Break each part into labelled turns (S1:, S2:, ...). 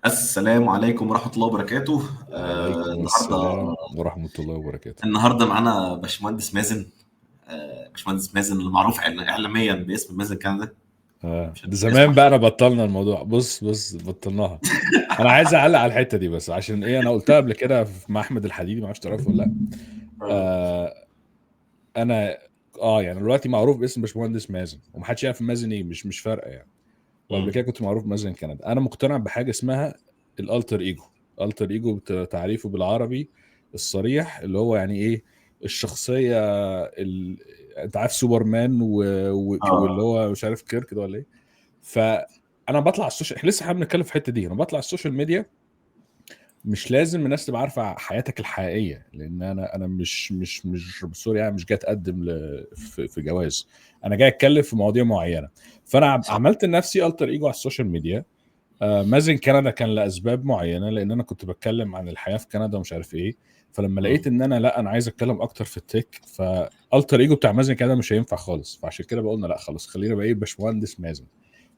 S1: السلام عليكم ورحمة الله وبركاته.
S2: وعليكم
S1: النهارده
S2: السلام ورحمة الله وبركاته.
S1: النهارده معانا باشمهندس مازن. باشمهندس مازن المعروف إعلاميا باسم مازن كندا. مش
S2: ده
S1: مش اسمه
S2: زمان بقى انا بطلنا الموضوع. بص بطلناها. انا عايز اعلق على الحتة دي بس عشان ايه، انا قلتها قبل كده مع احمد الحديدي، ما اعرفش تعرفه ولا لا.
S1: آه،
S2: آه انا يعني دلوقتي معروف باسم باشمهندس مازن، ومحدش يعرف مازن ايه، مش فارقة يعني. وقبل
S1: مم.
S2: كده كنت معروف مازن كندا. انا مقتنع بحاجة اسمها الالتر ايجو. الالتر ايجو تعريفه بالعربي الصريح اللي هو يعني ايه، الشخصية انت عارف سوبرمان واللي
S1: اه
S2: هو مش عارف كيرك ده ولا ايه. فانا بطلع على السوشيال، احنا لسه بنتكلم في الحته دي، انا بطلع على السوشيال ميديا. مش لازم الناس تبقى عارفه حياتك الحقيقيه، لان انا مش سوري يعني، مش جاي اتقدم في جواز. انا جاي اتكلم في مواضيع معينه. فانا
S1: صح.
S2: عملت لنفسي التر ايجو على السوشيال ميديا. مازن كندا كان لاسباب معينه، لان انا كنت بتكلم عن الحياه في كندا ومش عارف ايه. فلما لقيت
S1: مم.
S2: ان انا لا، انا عايز اتكلم اكتر في التك، فالتر ايجو بتاع مازن كندا مش هينفع خالص. فعشان كده بقولنا لا خلاص، خلينا بقى ايه، باشمهندس مازن.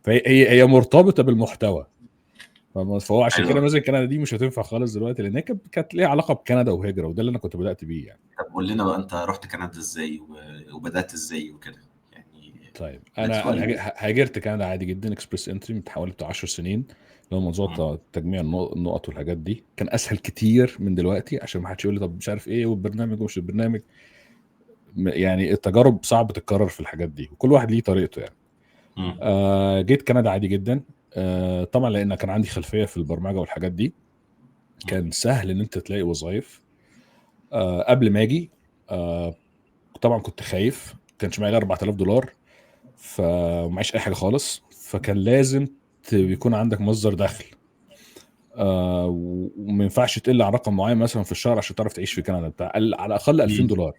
S2: فهي مرتبطه بالمحتوى. فهو عشان
S1: حلو.
S2: كده مازن كندا دي مش هتنفع خالص دلوقتي، لان هي كانت ليها علاقه بكندا وهجره، وده اللي انا كنت بدات بيه يعني.
S1: طب قول لنا بقى، انت رحت كندا ازاي وبدأت ازاي وكده يعني؟
S2: طيب
S1: ده
S2: انا
S1: سؤال.
S2: هاجرت كندا عادي جدا، اكسبريس انتري، من حوالي بتاع 10 سنين. اللي هو موضوع
S1: مم.
S2: تجميع النقط والحاجات دي كان اسهل كتير من دلوقتي، عشان ما حدش يقول لي طب مش عارف ايه والبرنامج ومش البرنامج. يعني التجارب صعب تتكرر في الحاجات دي، وكل واحد ليه طريقته يعني.
S1: مم.
S2: جيت كندا عادي جدا. طبعا لان كان عندي خلفيه في البرمجه والحاجات دي،
S1: مم.
S2: كان سهل ان انت تلاقي وظائف. قبل ما اجي، آه طبعا كنت خايف، كانش معايا $4000، فمعيش اي حاجه خالص، فكان لازم يكون عندك مصدر دخل. وما ينفعش تقل عن رقم معين مثلا في الشهر عشان تعرف تعيش في كندا، بتاع على الاقل
S1: مم.
S2: $2000.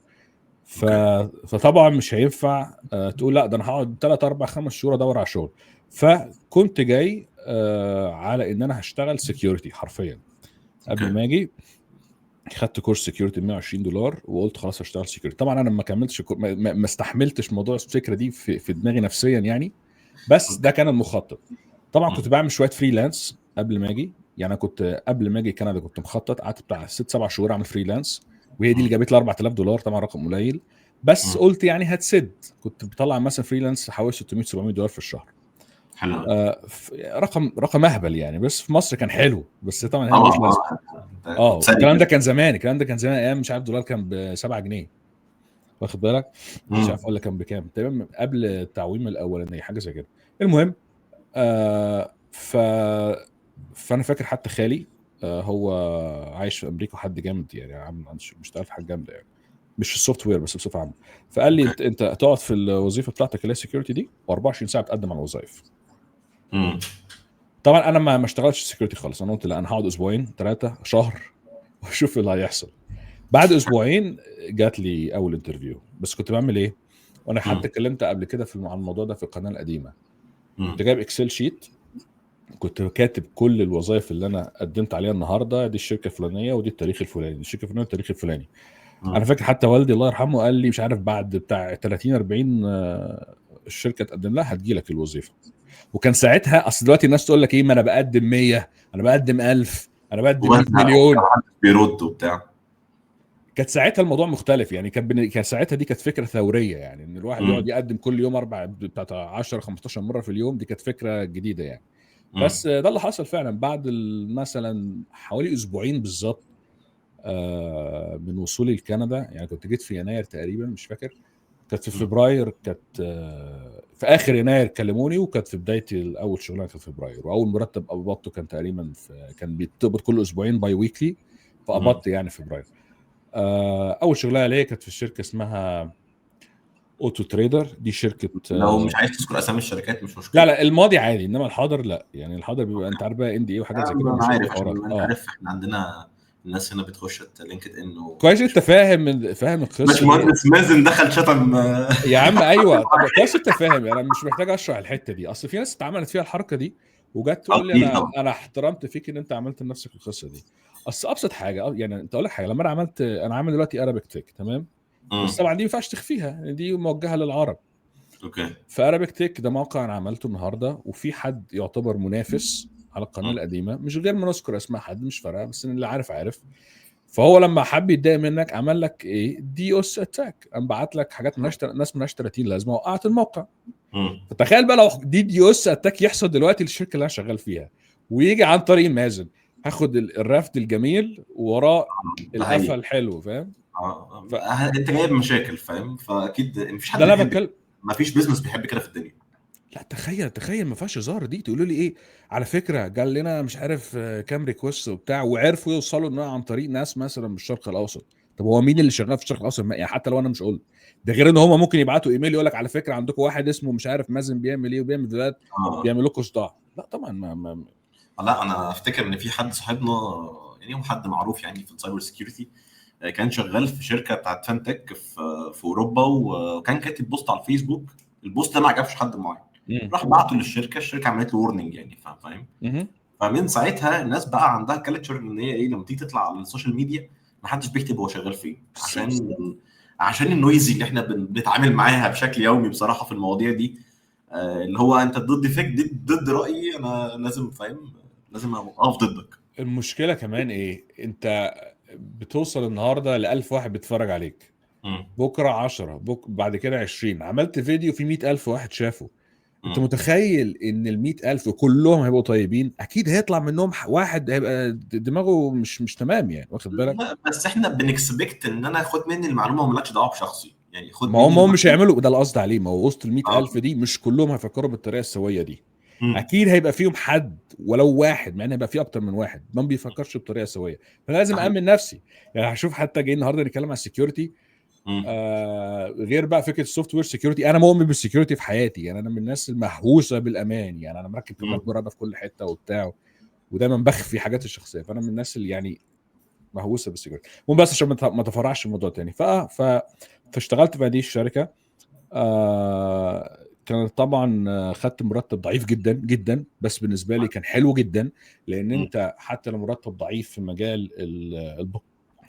S2: ف...
S1: اوكي.
S2: فطبعا مش هينفع تقول لا ده انا هقعد 3 4 5 شهور ادور على شغل. فكنت جاي على ان انا هشتغل سكيورتي حرفيا. قبل
S1: اوكي.
S2: ما اجي خدت كورس سكيورتي ب $120، وقلت خلاص هشتغل سكيورتي. طبعا انا ما كملتش ما استحملتش موضوع الفكره دي في دماغي نفسيا يعني. بس ده
S1: اوكي.
S2: كان المخطط. طبعا
S1: مم.
S2: كنت بعمل شويه فريلانس قبل ما اجي. يعني انا كنت قبل ما اجي كندا كنت مخطط، قعدت بتاع 6 7 شهور اعمل فريلانس، وهي دي اللي
S1: مم.
S2: جابت لي $4000. طبعا رقم قليل، بس
S1: مم.
S2: قلت يعني هتسد. كنت بطلع مثلا فريلانس حوالي $600 $700 في الشهر.
S1: حلو.
S2: رقم اهبل يعني، بس في مصر كان حلو، بس طبعا هنا
S1: طبعا
S2: ملوش لازمه.
S1: كنت ثري
S2: الكلام ده
S1: كده.
S2: كان زمان، ايام مش عارف دولار كان ب 7 جنيه، واخد بالك. مش
S1: مم.
S2: عارف ولا كان بكام تمام قبل التعويم الاولانيه، حاجه زي كده. المهم، آه ف فانا فاكر حتى خالي، هو عايش في امريكا وحد جامد يعني، بيشتغل في حاجه جامده يعني، مش في السوفت وير بس بصفه عامه. فقال لي
S1: اوكي.
S2: انت هتقعد في الوظيفه بتاعتك اللي هي سكيورتي دي، و24 ساعه تقدم على الوظائف.
S1: مم.
S2: طبعا انا ما اشتغلتش سكيورتي خالص. انا قلت لا، انا هقعد اسبوعين 3 شهر واشوف اللي هيحصل. بعد اسبوعين جات لي اول انترفيو. بس كنت بعمل ايه، وانا حتى
S1: مم.
S2: اتكلمت قبل كده عن الموضوع ده في القناه القديمه.
S1: مم.
S2: كنت جايب اكسل شيت، كنت كاتب كل الوظائف اللي انا قدمت عليها النهارده، دي الشركه الفلانيه ودي التاريخ الفلاني، دي الشركه الفلانيه والتاريخ الفلاني. انا
S1: مم.
S2: فاكر حتى والدي الله يرحمه قال لي مش عارف بعد بتاع 30 40 الشركه تقدم لها هتجي لك الوظيفه. وكان ساعتها، اصل دلوقتي الناس تقول لك ايه، ما انا بقدم 100، انا بقدم 1000، انا بقدم 100
S1: وبزهق وبتاع،
S2: مليون.
S1: محدش بيرد وبتاع.
S2: كانت ساعتها الموضوع مختلف يعني، كان ساعتها دي كانت فكره ثوريه يعني، ان الواحد يقعد
S1: مم.
S2: يقدم كل يوم بتاع 10 15 مره في اليوم. دي كانت فكره جديده يعني.
S1: مم.
S2: بس ده اللي حصل فعلا بعد مثلا حوالي اسبوعين بالظبط من وصولي لكندا. يعني كنت جيت في يناير تقريبا، مش فاكر. كانت في
S1: مم.
S2: فبراير، كانت في اخر يناير كلموني، وكانت في بدايه اول شغلانه في فبراير. واول مرتب قبضته كان تقريبا كان بيتقبض كل اسبوعين باي ويكلي.
S1: مم.
S2: فقبضت يعني في فبراير. اول شغلانه ليا كانت في الشركه اسمها اوتو تريدر. دي شركه
S1: لو مش عايز تذكر اسامي الشركات مش
S2: لا
S1: مشكله.
S2: لا، الماضي عادي، انما الحاضر لا. يعني الحاضر بيبقى انت عارف بقى NDA وحاجات زي كده،
S1: انا
S2: ومش هيبقى
S1: عارف،
S2: في حوارات.
S1: عشان انت عارف احنا عندنا الناس هنا بتخش لينكد ان
S2: كويس انت فاهم القصه دي.
S1: باشمهندس مازن دخل شتم
S2: يا عم ايوه، طب كويس انت فاهم يعني، انا مش محتاج اشرح الحته دي. اصل في ناس اتعملت فيها الحركه دي، وجت تقول لي
S1: اكيد
S2: انا
S1: طبعا.
S2: انا احترمت فيك ان انت عملت لنفسك القصه دي. اصل ابسط حاجه، يعني انت اقول لك حاجه، لما انا عامل دلوقتي ارابيك تك تمام. بس
S1: امم.
S2: طبعا دي ما ينفعش تخفيها، يعني دي موجهه للعرب.
S1: اوكي.
S2: فارابيك تك ده موقع انا عملته النهارده، وفي حد يعتبر منافس على القناه القديمه، مش غير ما نذكر اسماء حد، مش فارقه، بس اللي عارف عارف. فهو لما حب يتضايق منك عمل لك ايه؟ دي اس اتاك، قام بعت لك حاجات ناس مالهاش 30 لازمه، وقعت الموقع. فتخيل بقى لو دي اس اتاك يحصل دلوقتي للشركه اللي انا شغال فيها، ويجي عن طريق مازن، هاخد الرفد الجميل وراه
S1: ده حقيقي.
S2: القفا الحلو، فاهم؟
S1: انت جايب مشاكل، فاهم؟ فاكيد مفيش حد
S2: ده انا
S1: بيحب كده.
S2: بتكلم.
S1: مفيش بيزنس بيحب كده في الدنيا.
S2: لا تخيل ما فيهاش هزار دي. تقولوا لي ايه؟ على فكره جال لنا مش عارف كام ريكوست وبتاع، وعرفوا يوصلوا انها عن طريق ناس مثلا من الشرق الاوسط. طب هو مين اللي شغال في الشرق الاوسط؟ يعني حتى لو انا مش قلت ده، غير ان هم ممكن يبعتوا ايميل يقول لك على فكره عندكم واحد اسمه مش عارف مازن بيعمل ايه وبيعمل فيديوهات،
S1: اه
S2: بيعمل لكم صداع. لا طبعا ما.
S1: لا، انا افتكر ان في حد صاحبنا، يعني هو حد معروف يعني في السايبر سكيورتي، كان شغال في شركه بتاعت فانتك في اوروبا، وكان كاتب بوست على الفيسبوك. البوست ده ما عجبش حد معين، راح بعته للشركه، الشركه عملت له وورنينج يعني، فاهم؟ فمن ساعتها الناس بقى عندها كالتشر ان هي ايه، لما تيجي تطلع على السوشيال ميديا ما حدش بيكتب هو شغال فين، عشان النويزي اللي احنا بنتعامل معاها بشكل يومي بصراحه في المواضيع دي. اللي هو انت ضد فيك، ضد رايي انا، لازم فاهم، لازم اقف ضدك.
S2: المشكله كمان ايه؟ انت بتوصل النهارده ل1000 واحد بيتفرج عليك،
S1: مم.
S2: بكره 10، بعد كده 20. عملت فيديو في 100,000 واحد شافه. انت
S1: مم.
S2: متخيل ان ال100,000 كلهم هيبقوا طيبين؟ اكيد هيطلع منهم واحد هيبقى دماغه مش تمام، يعني واخد بالك؟
S1: لا بس احنا بنكسبكت ان انا خد مني المعلومه ومالكش دعوه بشخصي، يعني خد
S2: ما هم
S1: مني
S2: هم مش
S1: المعلومه.
S2: هيعملوا ده، القصد عليه. ما هو وسط ال100,000
S1: اه.
S2: دي مش كلهم هيفكروا بالطريقه السويه دي.
S1: مم.
S2: اكيد هيبقى فيهم حد ولو واحد، مع ان هيبقى فيه اكتر من واحد ما بيفكرش بطريقه سويه. فانا لازم
S1: صحيح.
S2: امن نفسي. يعني هشوف، حتى جاي النهارده نتكلم عن السكيورتي.
S1: مم.
S2: غير بقى فكره السوفت وير سكيورتي، انا مؤمن بالسكيورتي في حياتي. يعني انا من الناس المهووسه بالامان، يعني انا مركب كاميرات
S1: مم.
S2: مراقبه في كل حته وبتاع، ودايما بخفي حاجات الشخصيه. فانا من الناس اللي يعني مهووسه بالسكيورتي. المهم بس عشان ما تفرعش الموضوع تاني. فاشتغلت في هذه الشركه. كانت طبعا خدت مرتب ضعيف جدا جدا، بس بالنسبه لي كان حلو جدا. لان
S1: مم.
S2: انت حتى لو مرتب ضعيف في مجال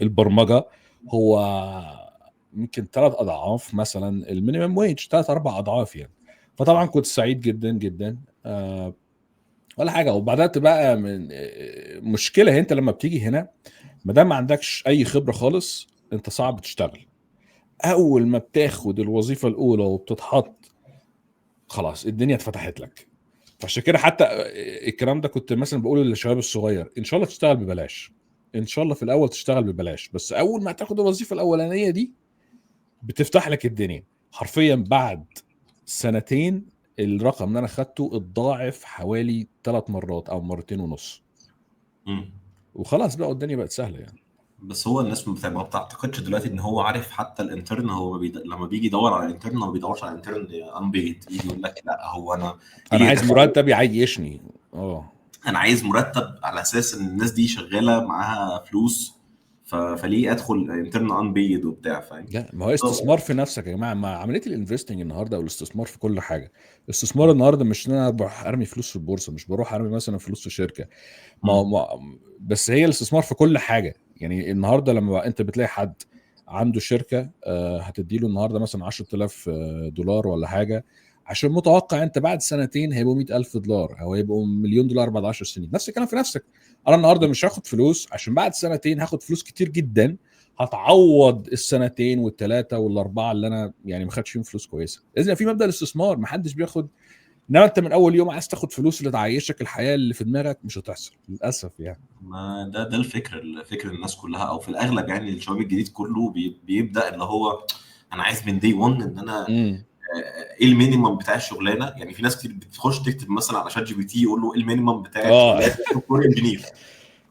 S2: البرمجه، هو يمكن 3 اضعاف مثلا المينيمم ويج، 3 4 اضعاف يعني. فطبعا
S1: صح.
S2: كنت سعيد جدا جدا. ولا حاجه. وبدات بقى من مشكله. انت لما بتيجي هنا، ما دام ما عندكش اي خبره خالص، انت صعب تشتغل. اول ما بتاخد الوظيفه الاولى وبتتحط، خلاص الدنيا اتفتحت لك. فعشان كده حتى الكلام ده كنت مثلا بقوله للشباب الصغير: ان شاء الله تشتغل ببلاش. ان شاء الله في الاول تشتغل ببلاش، بس اول ما تاخد الوظيفه الاولانيه دي بتفتح لك الدنيا. حرفيا بعد سنتين الرقم اللي انا خدته اتضاعف حوالي 3 مرات او مرتين ونص.
S1: مم.
S2: وخلاص بقى الدنيا بقت سهله يعني.
S1: بس هو الناس ما بتعتقدش دلوقتي ان هو عارف حتى الانترن. هو لما بيجي يدور على الانترن، ما بيدورش على الانترن انبيد، يجي يقول لك لا هو انا
S2: انا
S1: يجي
S2: عايز
S1: يتخيل.
S2: مرتب يعيشني. اه.
S1: انا عايز مرتب على اساس ان الناس دي شغاله معاها فلوس، فليه ادخل انترن انبيد وبتاع، فاهم؟
S2: لا، ما هو استثمار في نفسك يا جماعه. ما عمليه الانفستنج النهارده، او الاستثمار في كل حاجه. الاستثمار النهارده مش ان انا بروح ارمي فلوس في البورصه، مش بروح ارمي مثلا فلوس في شركه. ما بس هي الاستثمار في كل حاجه. يعني النهارده لما انت بتلاقي حد عنده شركه، هتدي له النهارده مثلا 10,000 دولار ولا حاجه، عشان متوقع انت بعد سنتين هيبقوا 100,000 دولار او هيبقوا مليون دولار بعد 10 سنين. نفس الكلام في نفسك. انا النهارده مش هاخد فلوس عشان بعد سنتين هاخد فلوس كتير جدا، هتعوض السنتين والثلاثه والاربعه اللي انا يعني ما خدتش فيهم فلوس كويسه. اذا في مبدا الاستثمار ما حدش بياخد. انما انت من اول يوم عايز تاخد فلوس اللي تعيشك الحياه اللي في دماغك، مش هتحصل للاسف يعني.
S1: ما ده الفكر الناس كلها، او في الاغلب يعني الشباب الجديد كله بيبدا اللي هو انا عايز من دي 1 ان انا
S2: امم.
S1: ايه المينيمم بتاع الشغلانه. يعني في ناس كتير بتخش تكتب مثلا على شات جي بي تي، يقول له ايه المينيمم بتاع
S2: اه.
S1: الشغلانه سوفت وير انجينير،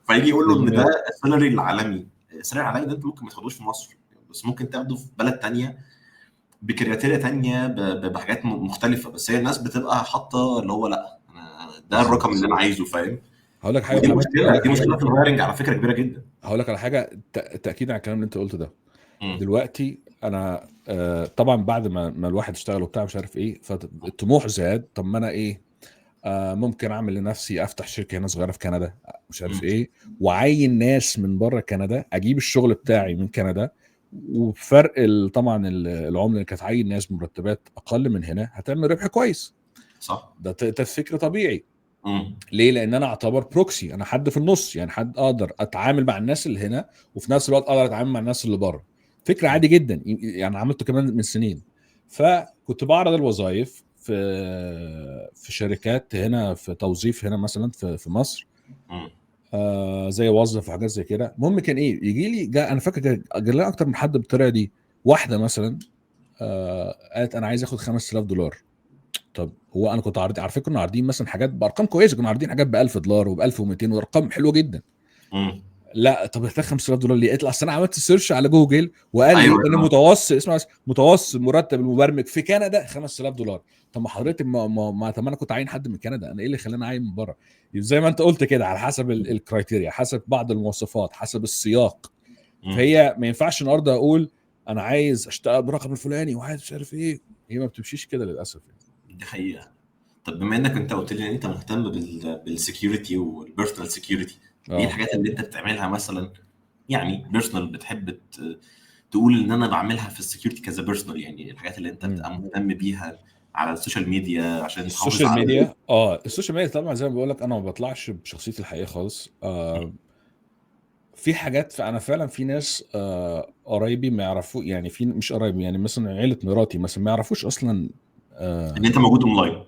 S1: فيجي يقول له ان ده
S2: المينيمم.
S1: السالري العالمي. السالري العالمي ده انت ممكن ما تاخدوش في مصر، بس ممكن تاخده في بلد تانية بكرياتيريا تانية، بحاجات مختلفه. بس هي الناس بتبقى حاطه اللي هو لا ده الرقم اللي
S2: بالظبط.
S1: انا عايزه، فاهم؟
S2: هقول لك حاجه
S1: ودي
S2: بقى. هقول
S1: مشكله،
S2: لك
S1: دي
S2: حاجه
S1: مشكله في الهايرنج على فكره كبيره جدا.
S2: هقول لك على حاجه تاكيد على الكلام اللي انت قلته ده.
S1: مم.
S2: دلوقتي انا طبعا بعد ما الواحد اشتغل وبتاع مش عارف ايه، فالطموح زاد. طب ما انا ايه، ممكن اعمل لنفسي افتح شركه هنا صغيره في كندا، مش عارف
S1: مم.
S2: ايه، وعين ناس من بره كندا، اجيب الشغل بتاعي من كندا، وبفرق طبعا العمله اللي كانت عين ناس بمرتبات اقل من هنا، هتعمل ربح كويس.
S1: صح.
S2: ده فكر طبيعي.
S1: مم.
S2: ليه؟ لان انا اعتبر بروكسي، انا حد في النص، يعني حد اقدر اتعامل مع الناس اللي هنا وفي نفس الوقت اقدر اتعامل مع الناس اللي بره. فكره عادي جدا، يعني عملته كمان من سنين. فكنت بعرض الوظائف في شركات هنا، في توظيف هنا مثلا في مصر،
S1: مم.
S2: زي وظف وحاجات زي كده. المهم كان ايه، يجي لي انا فاكر جالي اكتر من حد بالطريقه دي. واحده مثلا قالت انا عايز اخد $5000. طب هو انا كنت عارض، عارفين كنا عارضين مثلا حاجات بارقام كويسه، كنا عارضين حاجات ب $1000 وب 1200 وارقام حلوه جدا.
S1: مم.
S2: لا طب محتاج $5000 ليه؟ قلت له اصل انا عملت سيرش على جوجل وقال لي
S1: ايوه
S2: ان
S1: ايوه.
S2: متوسط، اسمع بس، متوسط مرتب المبرمج في كندا $5000. طب ما حضرتك طب ما انا كنت عاين حد من كندا، انا ايه اللي خلاني عاين من بره؟ زي ما انت قلت كده، على حسب الكرايتيريا، حسب بعض المواصفات، حسب السياق.
S1: مم.
S2: فهي ما ينفعش النهارده اقول انا عايز اشتغل برقم الفلاني وعايز مش عارف ايه. هي ما بتمشيش كده للاسف يعني.
S1: دي حقيقه. طب بما انك انت قلت لي ان انت مهتم بالسكيورتي والبيرسونال سكيورتي، ايه
S2: اه
S1: الحاجات اللي انت بتعملها مثلا يعني بيرسونال، بتحب تقول ان انا بعملها في السكيورتي كذا بيرسونال، يعني الحاجات اللي انت
S2: مم.
S1: بتبقى مهتم بيها على السوشيال ميديا عشان تحافظ
S2: السوشيال
S1: على
S2: ميديا، السوشيال ميديا طبعا زي ما بقول لك انا ما بطلعش بشخصيتي الحقيقيه خالص. في حاجات، فانا فعلا في ناس قرايبي ما يعرفوا، يعني في مش قرايبي، يعني مثلا عيله مراتي مثلا ما يعرفوش اصلا.
S1: ان انت موجود اونلاين.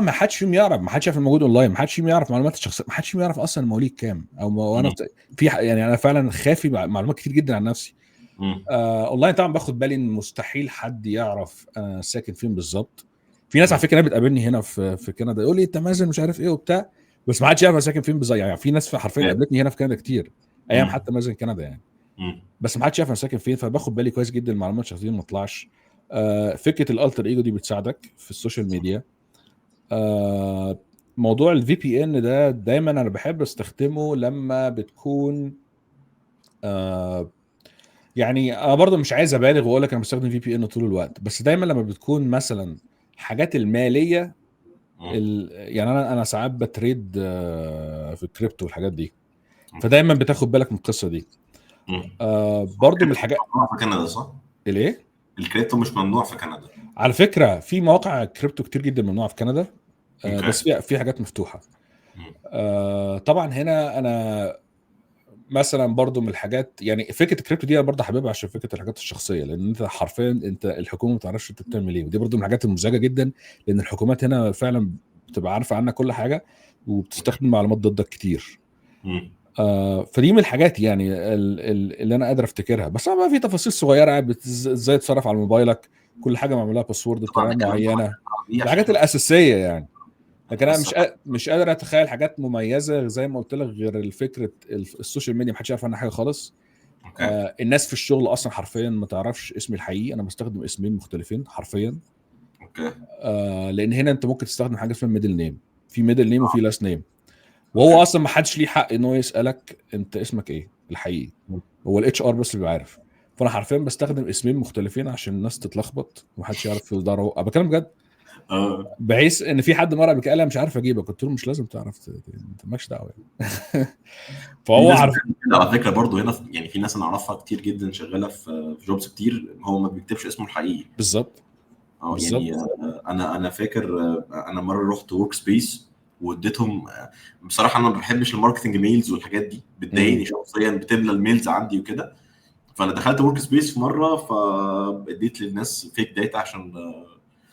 S2: ما حدش فيهم يعرف، ما حدش يعرف الموجود اونلاين، ما حدش فيهم يعرف معلومات الشخصيه، ما حدش فيهم يعرف اصلا مواليد كام او وانا
S1: مم.
S2: يعني انا فعلا خافي معلومات كتير جدا عن نفسي.
S1: مم.
S2: اونلاين طبعا باخد بالي ان مستحيل حد يعرف انا ساكن فين بالظبط. في ناس على
S1: مم.
S2: فكره بتقابلني هنا في كندا يقول لي انت مازن مش عارف ايه وبتاع، بس ما حدش يعرف انا ساكن فين بالظبط. يعني في ناس حرفيا قابلتني هنا في كندا كتير، ايام
S1: مم.
S2: حتى مازن كندا يعني،
S1: مم.
S2: بس ما حدش يعرف انا ساكن فين. فباخد بالي كويس جدا المعلومات الشخصيه ما تطلعش. فكره الالتر ايجو دي بتساعدك في السوشيال ميديا. موضوع الفي بي ان ده دايما انا بحب استخدمه لما بتكون آه، يعني انا برضه مش عايز ابالغ واقول لك انا بستخدم في بي ان طول الوقت، بس دايما لما بتكون مثلا حاجات الماليه،
S1: مم.
S2: يعني انا ساعات بتريد في الكريبتو والحاجات دي،
S1: اوكي.
S2: فدايما بتاخد بالك من القصه دي.
S1: مم.
S2: برضه من الحاجات.
S1: ممنوع في كندا صح؟
S2: الايه؟
S1: الكريبتو مش ممنوع في كندا.
S2: على فكره في مواقع كريبتو كتير جدا ممنوعه في كندا،
S1: اوكي.
S2: بس في حاجات مفتوحه.
S1: مم.
S2: طبعا هنا انا مثلا برضو من الحاجات، يعني فكره الكريبتو دي انا برضو حاببها عشان فكره الحاجات الشخصيه، لان انت حرفيا انت الحكومه ما تعرفش انت بتعمل ايه، ودي برضو من الحاجات المزعجه جدا، لان الحكومات هنا فعلا بتبقى عارفه عنك كل حاجه وبتستخدم معلومات ضدك كتير.
S1: مم.
S2: فدي من الحاجات يعني اللي انا قادر افتكرها، بس طبعا في تفاصيل صغيره عاد ازاي تتصرف على موبايلك، كل حاجه معمولها باسورد
S1: طبعا
S2: بطريقه
S1: نتكلم طبعا
S2: معينه،
S1: دي عشان
S2: الحاجات
S1: احنا
S2: الاساسيه يعني. لكن انا
S1: بس.
S2: مش قادر اتخيل حاجات مميزه زي ما قلت لك غير الفكره السوشيال ميديا، محدش يعرف عنها حاجه خالص.
S1: اوكي.
S2: الناس في الشغل اصلا حرفيا ما تعرفش اسمي الحقيقي، انا بستخدم اسمين مختلفين حرفيا.
S1: اوكي.
S2: لان هنا انت ممكن تستخدم حاجه اسمها ميدل نيم، في ميدل نيم وفي لاست نيم، وهو
S1: اوكي.
S2: اصلا ما حدش ليه حق ان هو يسالك انت اسمك ايه الحقيقي، هو الاتش ار بس اللي بيعرف. فانا حرفيا بستخدم اسمين مختلفين عشان الناس تتلخبط ومحدش يعرف يدور. انا بتكلم بجد،
S1: اه.
S2: بحيث ان في حد مره قبل كده قال لي مش عارف اجيبك، قلت له مش لازم تعرف، انت مالكش دعوه يعني.
S1: في
S2: فهو
S1: ناس
S2: عارف.
S1: بتعمل كده على فكره برضو هنا يعني في ناس انا اعرفها كتير جدا شغاله في جوبز كتير هو ما بيكتبش اسمه الحقيقي.
S2: بالظبط.
S1: اه يعني
S2: بالظبط.
S1: انا فاكر انا مره رحت ورك سبيس واديتهم بصراحه انا ما بحبش الماركتنج ميلز والحاجات دي
S2: امم
S1: بتضايقني شخصيا بتملى الميلز عندي وكده. فانا دخلت ورك سبيس في مره فاديت للناس فيك داتا عشان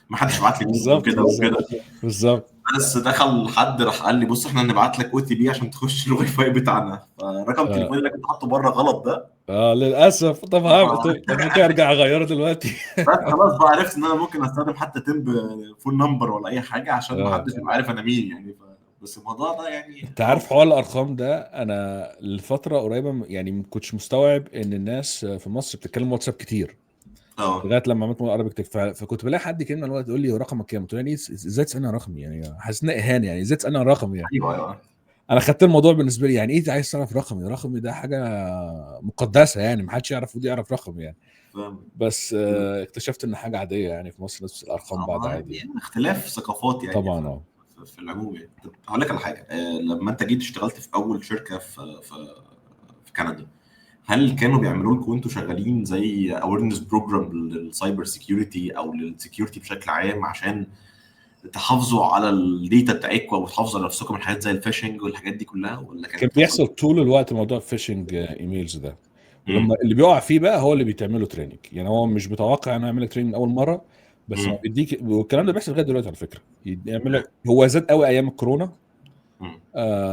S1: ما حدش يبعت لي ميلز
S2: بالظبط.
S1: وكده وكده.
S2: بالظبط. بالظبط.
S1: بس دخل حد راح قال لي بص احنا هنبعت لك او تي بي عشان تخش الواي فاي بتاعنا فرقم
S2: اه,
S1: تليفوني اللي كنت حاطه بره غلط ده.
S2: للاسف. طب طب ممكن ارجع اغيره دلوقتي؟
S1: بس خلاص بقى عرفت ان انا ممكن استخدم حتى تمب فون نمبر ولا اي حاجه عشان ما
S2: اه
S1: حدش يبقى عارف انا مين يعني بس الموضوع ده يعني
S2: انت عارف حوار الارقام ده، انا لفتره قريبه يعني ما كنتش مستوعب ان الناس في مصر بتتكلم واتساب كتير،
S1: اه.
S2: لغايه لما عملت عربي كتير. فكنت بلاقي حد كلمه الوقت يقول لي هو رقمك كام، قلت له يعني ازاي تسالني عن رقمي؟ يعني حاسس انها اهانه، يعني ازاي تسالني عن رقمي يعني.
S1: ايوه ايوه.
S2: انا خدت الموضوع بالنسبه لي يعني ايه عايز تعرف رقمي؟ رقمي ده حاجه مقدسه يعني، ما حدش يعرف ودي يعرف رقمي يعني.
S1: فاهم.
S2: بس اكتشفت ان حاجه عاديه يعني في مصر نفس الارقام بعد عادي يعني.
S1: يعني اختلاف ثقافات يعني
S2: طبعا
S1: في العموم يعني. طب هقول لك على حاجه لما انت جيت اشتغلت في اول شركه في كندا هل كانوا بيعملوا لكم وانتوا شغالين زي اويرنس بروجرام للسايبر سيكيورتي او للسيكيورتي بشكل عام عشان تحافظوا على الداتا بتاعتكم وتحافظوا على نفسكم من حاجات زي الفيشنج والحاجات دي كلها، ولا
S2: كان
S1: كانت
S2: بيحصل طول الوقت موضوع فيشنج ايميلز ده، ولما
S1: امم
S2: اللي بيقع فيه بقى هو اللي بيتعمله تريننج. يعني هو مش متوقع انه يعمل لك تريننج اول مره، بس ما
S1: امم
S2: بيديك. والكلام ده بيحصل لغايه دلوقتي على فكره، يعمل لك. هو زاد قوي ايام الكورونا،
S1: امم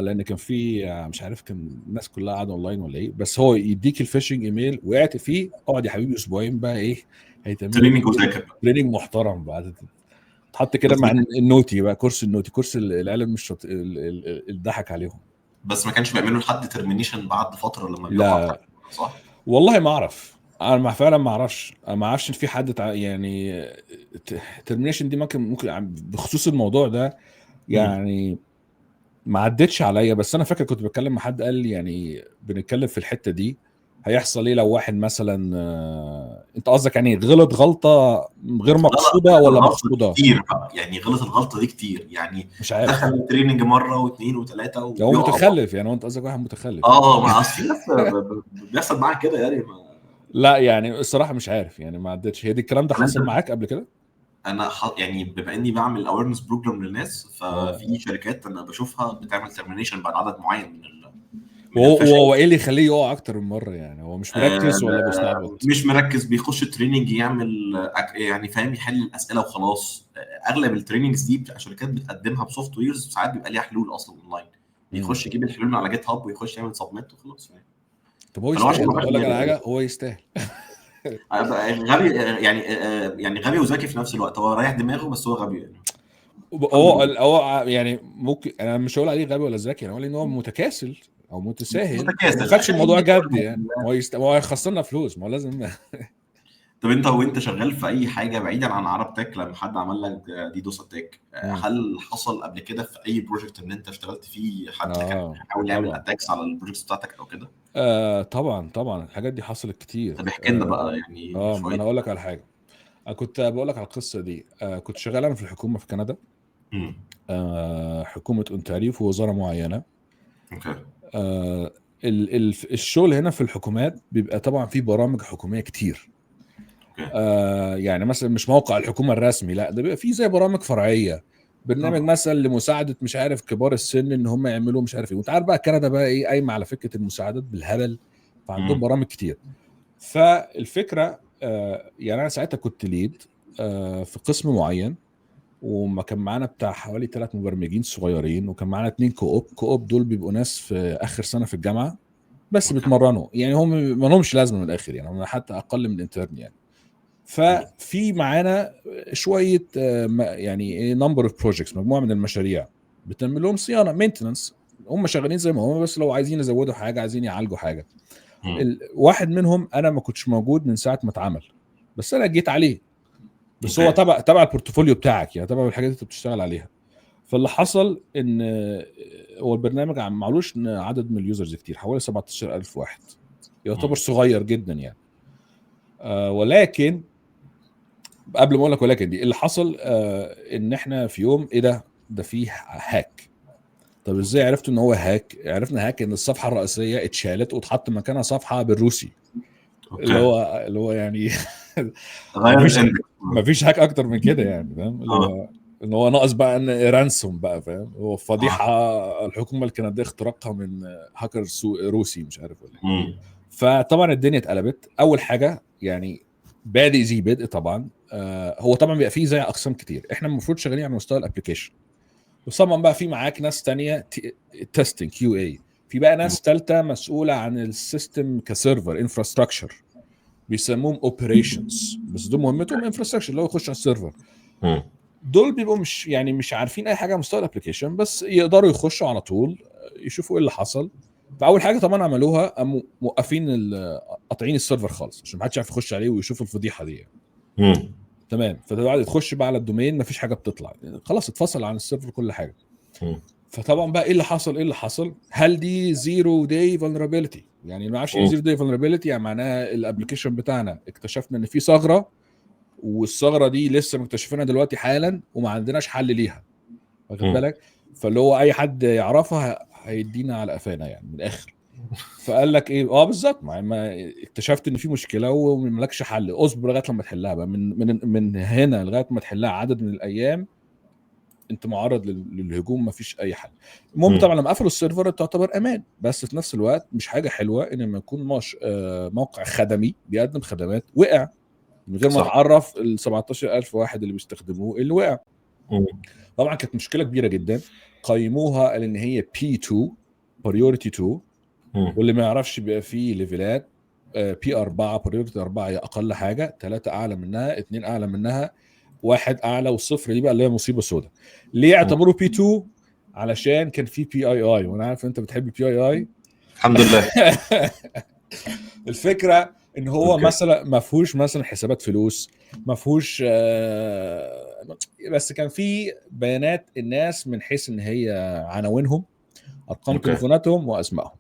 S2: لان كان في مش عارف، كان الناس كلها قاعده اونلاين ولا ايه، بس هو يديك الفيشنج ايميل، وقعت فيه، اقعد يا حبيبي اسبوعين بقى ايه، هيتعمل لك
S1: تريننج وذاكر.
S2: تريننج محترم بقى، تحط كده
S1: بس
S2: مع النوتي بقى، كورس النوتي، كورس العيال مش الضحك عليهم.
S1: بس ما كانش بيعملوا لحد ترمينيشن بعد فتره لما بيقع في
S2: لا
S1: حاجه، صح؟
S2: والله ما اعرف، انا فعلا ما اعرفش، انا ما اعرفش ان في حد يعني ترمينيشن دي ممكن بخصوص الموضوع ده
S1: امم
S2: يعني. ما عدتش عليا، بس انا فاكر كنت بتكلم مع حد قال لي يعني بنتكلم في الحته دي، هيحصل ايه لو واحد مثلا انت قصدك يعني غلط غلطه غير
S1: لا لا،
S2: مقصوده
S1: غلط
S2: ولا
S1: الغلطه دي
S2: مقصوده؟
S1: كتير بقى، يعني غلط الغلطه دي كتير يعني.
S2: مش عارف،
S1: دخل التريننج مره واثنين وثلاثه
S2: هو
S1: وبيقع برضه.
S2: متخلف يعني، هو انت قصدك واحد متخلف يعني؟
S1: اه ما اصل في ناس بيحصل معاها كده يعني
S2: لا يعني الصراحه مش عارف يعني، ما عدتش. هي دي الكلام ده
S1: طب انت،
S2: حصل معاك قبل كده؟
S1: انا يعني بما اني بعمل اويرنس بروجرام للناس،
S2: اه.
S1: ففي شركات انا بشوفها بتعمل ترمينيشن بعد عدد معين من
S2: وهو
S1: الفشل.
S2: هو ايه اللي يخليه يقع اكتر من مره يعني؟ هو مش مركز ولا بيستعبط؟
S1: مش مركز، بيخش التريننج يعمل يعني فاهم، يحل الاسئله وخلاص. اغلب التريننجز دي بتاع شركات بتقدمها بسوفت ويرز، ساعات بيبقى ليها حلول اصلا اونلاين،
S2: امم.
S1: بيخش يجيب الحلول من على جيت هاب ويخش يعمل سبميت وخلاص يعني.
S2: طب هو
S1: فلو عشان
S2: يستاهل،
S1: ما
S2: اقول لك على
S1: بقاش
S2: حاجه، هو يستاهل.
S1: غبي يعني، يعني غبي وذكي في نفس الوقت، هو رايح دماغه بس هو غبي يعني. الحمد
S2: هو
S1: لله.
S2: هو يعني ممكن، انا مش هقول عليه غبي ولا ذكي، انا هقول ان هو متكاسل او متساهل وما
S1: متكاسل
S2: خدش الموضوع
S1: خليني
S2: جد
S1: أقول
S2: يعني. هو هيخسر لنا فلوس، ما هو لازم.
S1: طب انت وانت شغال في اي حاجه بعيدا عن عرب تك، لما حد عمل لك دي دوس اتاك،
S2: مم.
S1: هل حصل قبل كده في اي بروجكت ان انت اشتغلت فيه حد كان
S2: اه
S1: بيحاول يعمل
S2: طبعا.
S1: اتاكس على البروجكت بتاعتك او كده؟
S2: طبعا طبعا، الحاجات دي حصلت كتير.
S1: طب احكي لنا بقى يعني
S2: ما
S1: شويه.
S2: انا اقول لك على حاجه. أنا كنت بقول لك على القصه دي. كنت شغال انا في الحكومه في كندا،
S1: امم
S2: حكومه اونتاريو، في وزاره معينه.
S1: اوكي.
S2: آه الشغل هنا في الحكومات بيبقى طبعا في برامج حكوميه كتير.
S1: اوكي.
S2: يعني مثلا مش موقع الحكومه الرسمي، لا ده بيبقى فيه زي برامج فرعيه، برنامج
S1: طبعا.
S2: مثلا لمساعده مش عارف كبار السن ان هم يعملوا مش عارف ايه. وانت عارف بقى كندا بقى ايه، قايمه على فكره المساعدات بالهبل، فعندهم
S1: امم
S2: برامج كتير. فالفكره يعني انا ساعتها كنت ليد في قسم معين، وما كان معانا بتاع حوالي 3 مبرمجين صغيرين، وكان معانا 2 كوب دول بيبقوا ناس في اخر سنه في الجامعه، بس
S1: اوكي.
S2: بيتمرنوا يعني، هم ما لهمش لازمه من الاخر يعني، هم حتى اقل من الانترن يعني.
S1: امم
S2: ففي معانا شويه يعني ايه نمبر اوف بروجكتس، مجموعه من المشاريع بتعمل لهم صيانه مينتنس. هم شغالين زي ما هم، بس لو عايزين يزودوا حاجه، عايزين يعالجوا حاجه.
S1: امم
S2: واحد منهم انا ما كنتش موجود من ساعه ما اتعمل، بس انا جيت عليه. بس هو
S1: اوكي.
S2: تبع البورتفوليو بتاعك يعني، تبع الحاجات اللي انت بتشتغل عليها. فاللي حصل ان هو البرنامج معلوش عدد من اليوزرز كتير، حوالي 17,000 واحد، يعتبر
S1: امم
S2: صغير جدا يعني. ولكن قبل ما اقول لك ولكن دي اللي حصل، ان احنا في يوم ايه ده فيه هاك. طب ازاي
S1: اوكي.
S2: عرفت ان هو هاك؟ عرفنا هاك ان الصفحه الرئيسيه اتشالت واتحط مكانها صفحه بالروسي، اللي
S1: اوكي.
S2: هو اللي هو يعني
S1: غير الاندكس.
S2: ما فيش هاك اكتر من كده يعني، فاهم؟ اللي
S1: اه.
S2: هو ان هو ناقص بقى ان رانسوم بقى، فاهم؟ هو
S1: اه.
S2: فضيحه الحكومه الكنديه اختراقها من هاكر روسي مش عارف ولا ايه.
S1: امم
S2: فطبعا الدنيا اتقلبت. اول حاجه يعني بادئ زي بدء طبعا. هو طبعا بيبقى فيه زي اقسام كتير، احنا المفروض شغالين على مستوى الابلكيشن، وطبعا بقى في معاك ناس تانية تيستنج كيو اي، في بقى ناس ثالثه مسؤوله عن السيستم كسيرفر انفراستراكشر، بيسموهم اوبريشنز، بس دول مهمتهم انفراستراكشر اللي هو يخش على السيرفر.
S1: امم
S2: دول بيبقوا مش يعني مش عارفين اي حاجه عن مستوى الابلكيشن، بس يقدروا يخشوا على طول يشوفوا ايه اللي حصل. فاول حاجه طبعا عملوها، قاموا موقفين قاطعين السيرفر خالص عشان ما حدش يعرف يخش عليه ويشوف الفضيحه دي يعني.
S1: امم
S2: تمام. فدلوقتي تخش بقى على الدومين، مفيش حاجه بتطلع، خلاص اتفصل عن السيرفر كل حاجه. فطبعا بقى ايه اللي حصل؟ هل دي زيرو داي فولنربيلتي؟ يعني ما اعرفش ايه زيرو داي فولنربيلتي، يعني معناها الابلكيشن بتاعنا اكتشفنا ان في ثغره، والثغره دي لسه مكتشفينها دلوقتي حالا وما عندناش حل ليها، واخد
S1: امم
S2: بالك؟ فاللي هو اي حد يعرفها هيدينا على قفانا يعني من الاخر. فقال لك ايه، بالظبط، ما اكتشفت ان في مشكله وملكش حل، اصبر لغايه لما تحلها بقى، من هنا لغايه ما تحلها عدد من الايام انت معرض للهجوم، مفيش اي حل. المهم
S1: مم.
S2: طبعا لما قفلوا السيرفر تعتبر امان، بس في نفس الوقت مش حاجه حلوه ان لما يكون مش موقع خدمي بيقدم خدمات وقع من غير ما
S1: صح.
S2: تعرف ال 17,000 واحد اللي بيستخدموه اللي وقع.
S1: مم.
S2: طبعا كانت مشكله كبيره جدا، قيموها على ان هي P2 priority 2،
S1: مم.
S2: واللي ما يعرفش بيبقى فيه ليفلات P4 priority 4 هي اقل حاجه، 3 اعلى منها، 2 اعلى منها، 1 اعلى، والصفر دي بقى اللي هي مصيبه سوداء. ليه اعتبروا P2؟ علشان كان في PII، وانا عارف انت بتحب PII.
S1: الحمد لله.
S2: الفكره ان هو
S1: اوكي.
S2: مثلا ما فيهوش مثلا حسابات فلوس، ما فيهوش بس كان في بيانات الناس من حيث ان هي عناوينهم، ارقام
S1: اوكي.
S2: تليفوناتهم واسمائهم.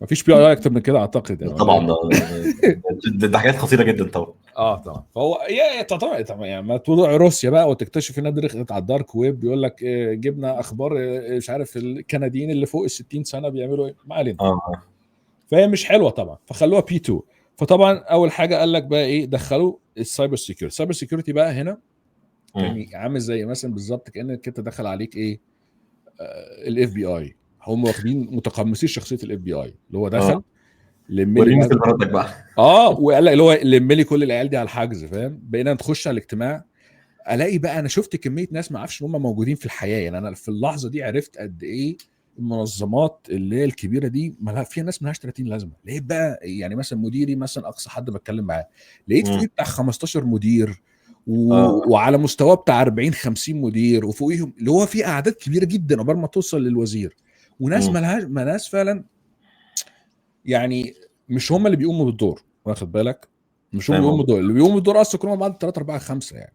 S2: ما فيش PII اكتر من كده اعتقد يعني، ولا
S1: طبعا
S2: ايه؟
S1: ده حاجات خطيره جدا طبعا.
S2: طبعا. فهو طبعا يعني ما تروح روسيا بقى وتكتشف انها دخلت على الدارك ويب، بيقول لك جبنا اخبار مش عارف الكنديين اللي فوق ال 60 سنه بيعملوا ايه، ما علينا.
S1: اه.
S2: فهي مش حلوه طبعا، فخلوها P2. فطبعا اول حاجه قال لك بقى ايه، دخلوا السايبر سيكيورتي. السايبر سيكيورتي بقى هنا كان عامل زي مثلا بالظبط كانك انت دخل عليك ايه، الاف بي اي. هم واخدين متقمصين شخصيه الاف بي اي، اللي هو دخل لملي
S1: وريني
S2: بقى.
S1: سيرفراتك بقى.
S2: وقال لك اللي هو لملي كل العيال دي على الحجز، فاهم؟ بقينا نخش على الاجتماع، الاقي بقى انا شفت كميه ناس ما اعرفش ان هم موجودين في الحياه. يعني انا في اللحظه دي عرفت قد ايه المنظمات اللي هي الكبيره دي فيها ناس ملهاش 30 لازمه. لقيت بقى يعني مثلا مديري مثلا اقصى حد بتكلم معاه لقيت فيه بتاع 15 مدير وعلى مستوى بتاع 40 50 مدير، وفوقيهم اللي هو في اعداد كبيره جدا قبل ما توصل للوزير، وناس ملهاش ناس فعلا يعني مش هم اللي بيقوموا بالدور، واخد بالك؟ مش هم اللي بيقوموا بالدور، اللي بيقوموا بالدور اصلا كلهم بعد 3 4 5 يعني.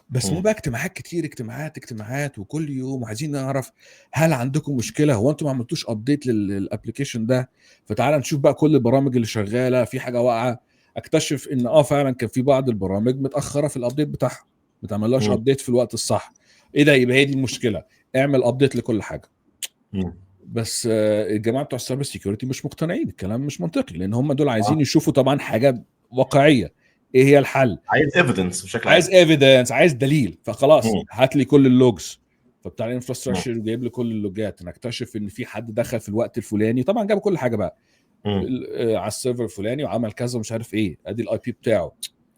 S2: بس مو بقى اجتماعات كتير، اجتماعات وكل يوم، وعايزين نعرف هل عندكم مشكله، هو انتم ما عملتوش ابديت للابلكيشن ده، فتعال نشوف بقى كل البرامج اللي شغاله، في حاجه واقعه. اكتشف ان فعلا كان في بعض البرامج متاخره في الابديت بتاعها، ما تعملهاش ابديت في الوقت الصح. ايه ده؟ يبقى هي دي المشكله، اعمل ابديت لكل حاجه. بس الجماعه بتوع السايبر سيكيورتي مش مقتنعين، الكلام مش منطقي، لان هم دول عايزين يشوفوا طبعا حاجه واقعيه. ايه هي الحل؟
S1: عايز ايفيدنس بشكل عام،
S2: عايز ايفيدنس، عايز دليل. فخلاص هات لي كل اللوجز. فبتاع الانفراستراكشر جايب لي كل اللوجات، نكتشف ان في حد دخل في الوقت الفلاني، طبعا جاب كل حاجه بقى على السيرفر الفلاني وعمل كذا ومش عارف ايه، ادي الاي بي بتاعه.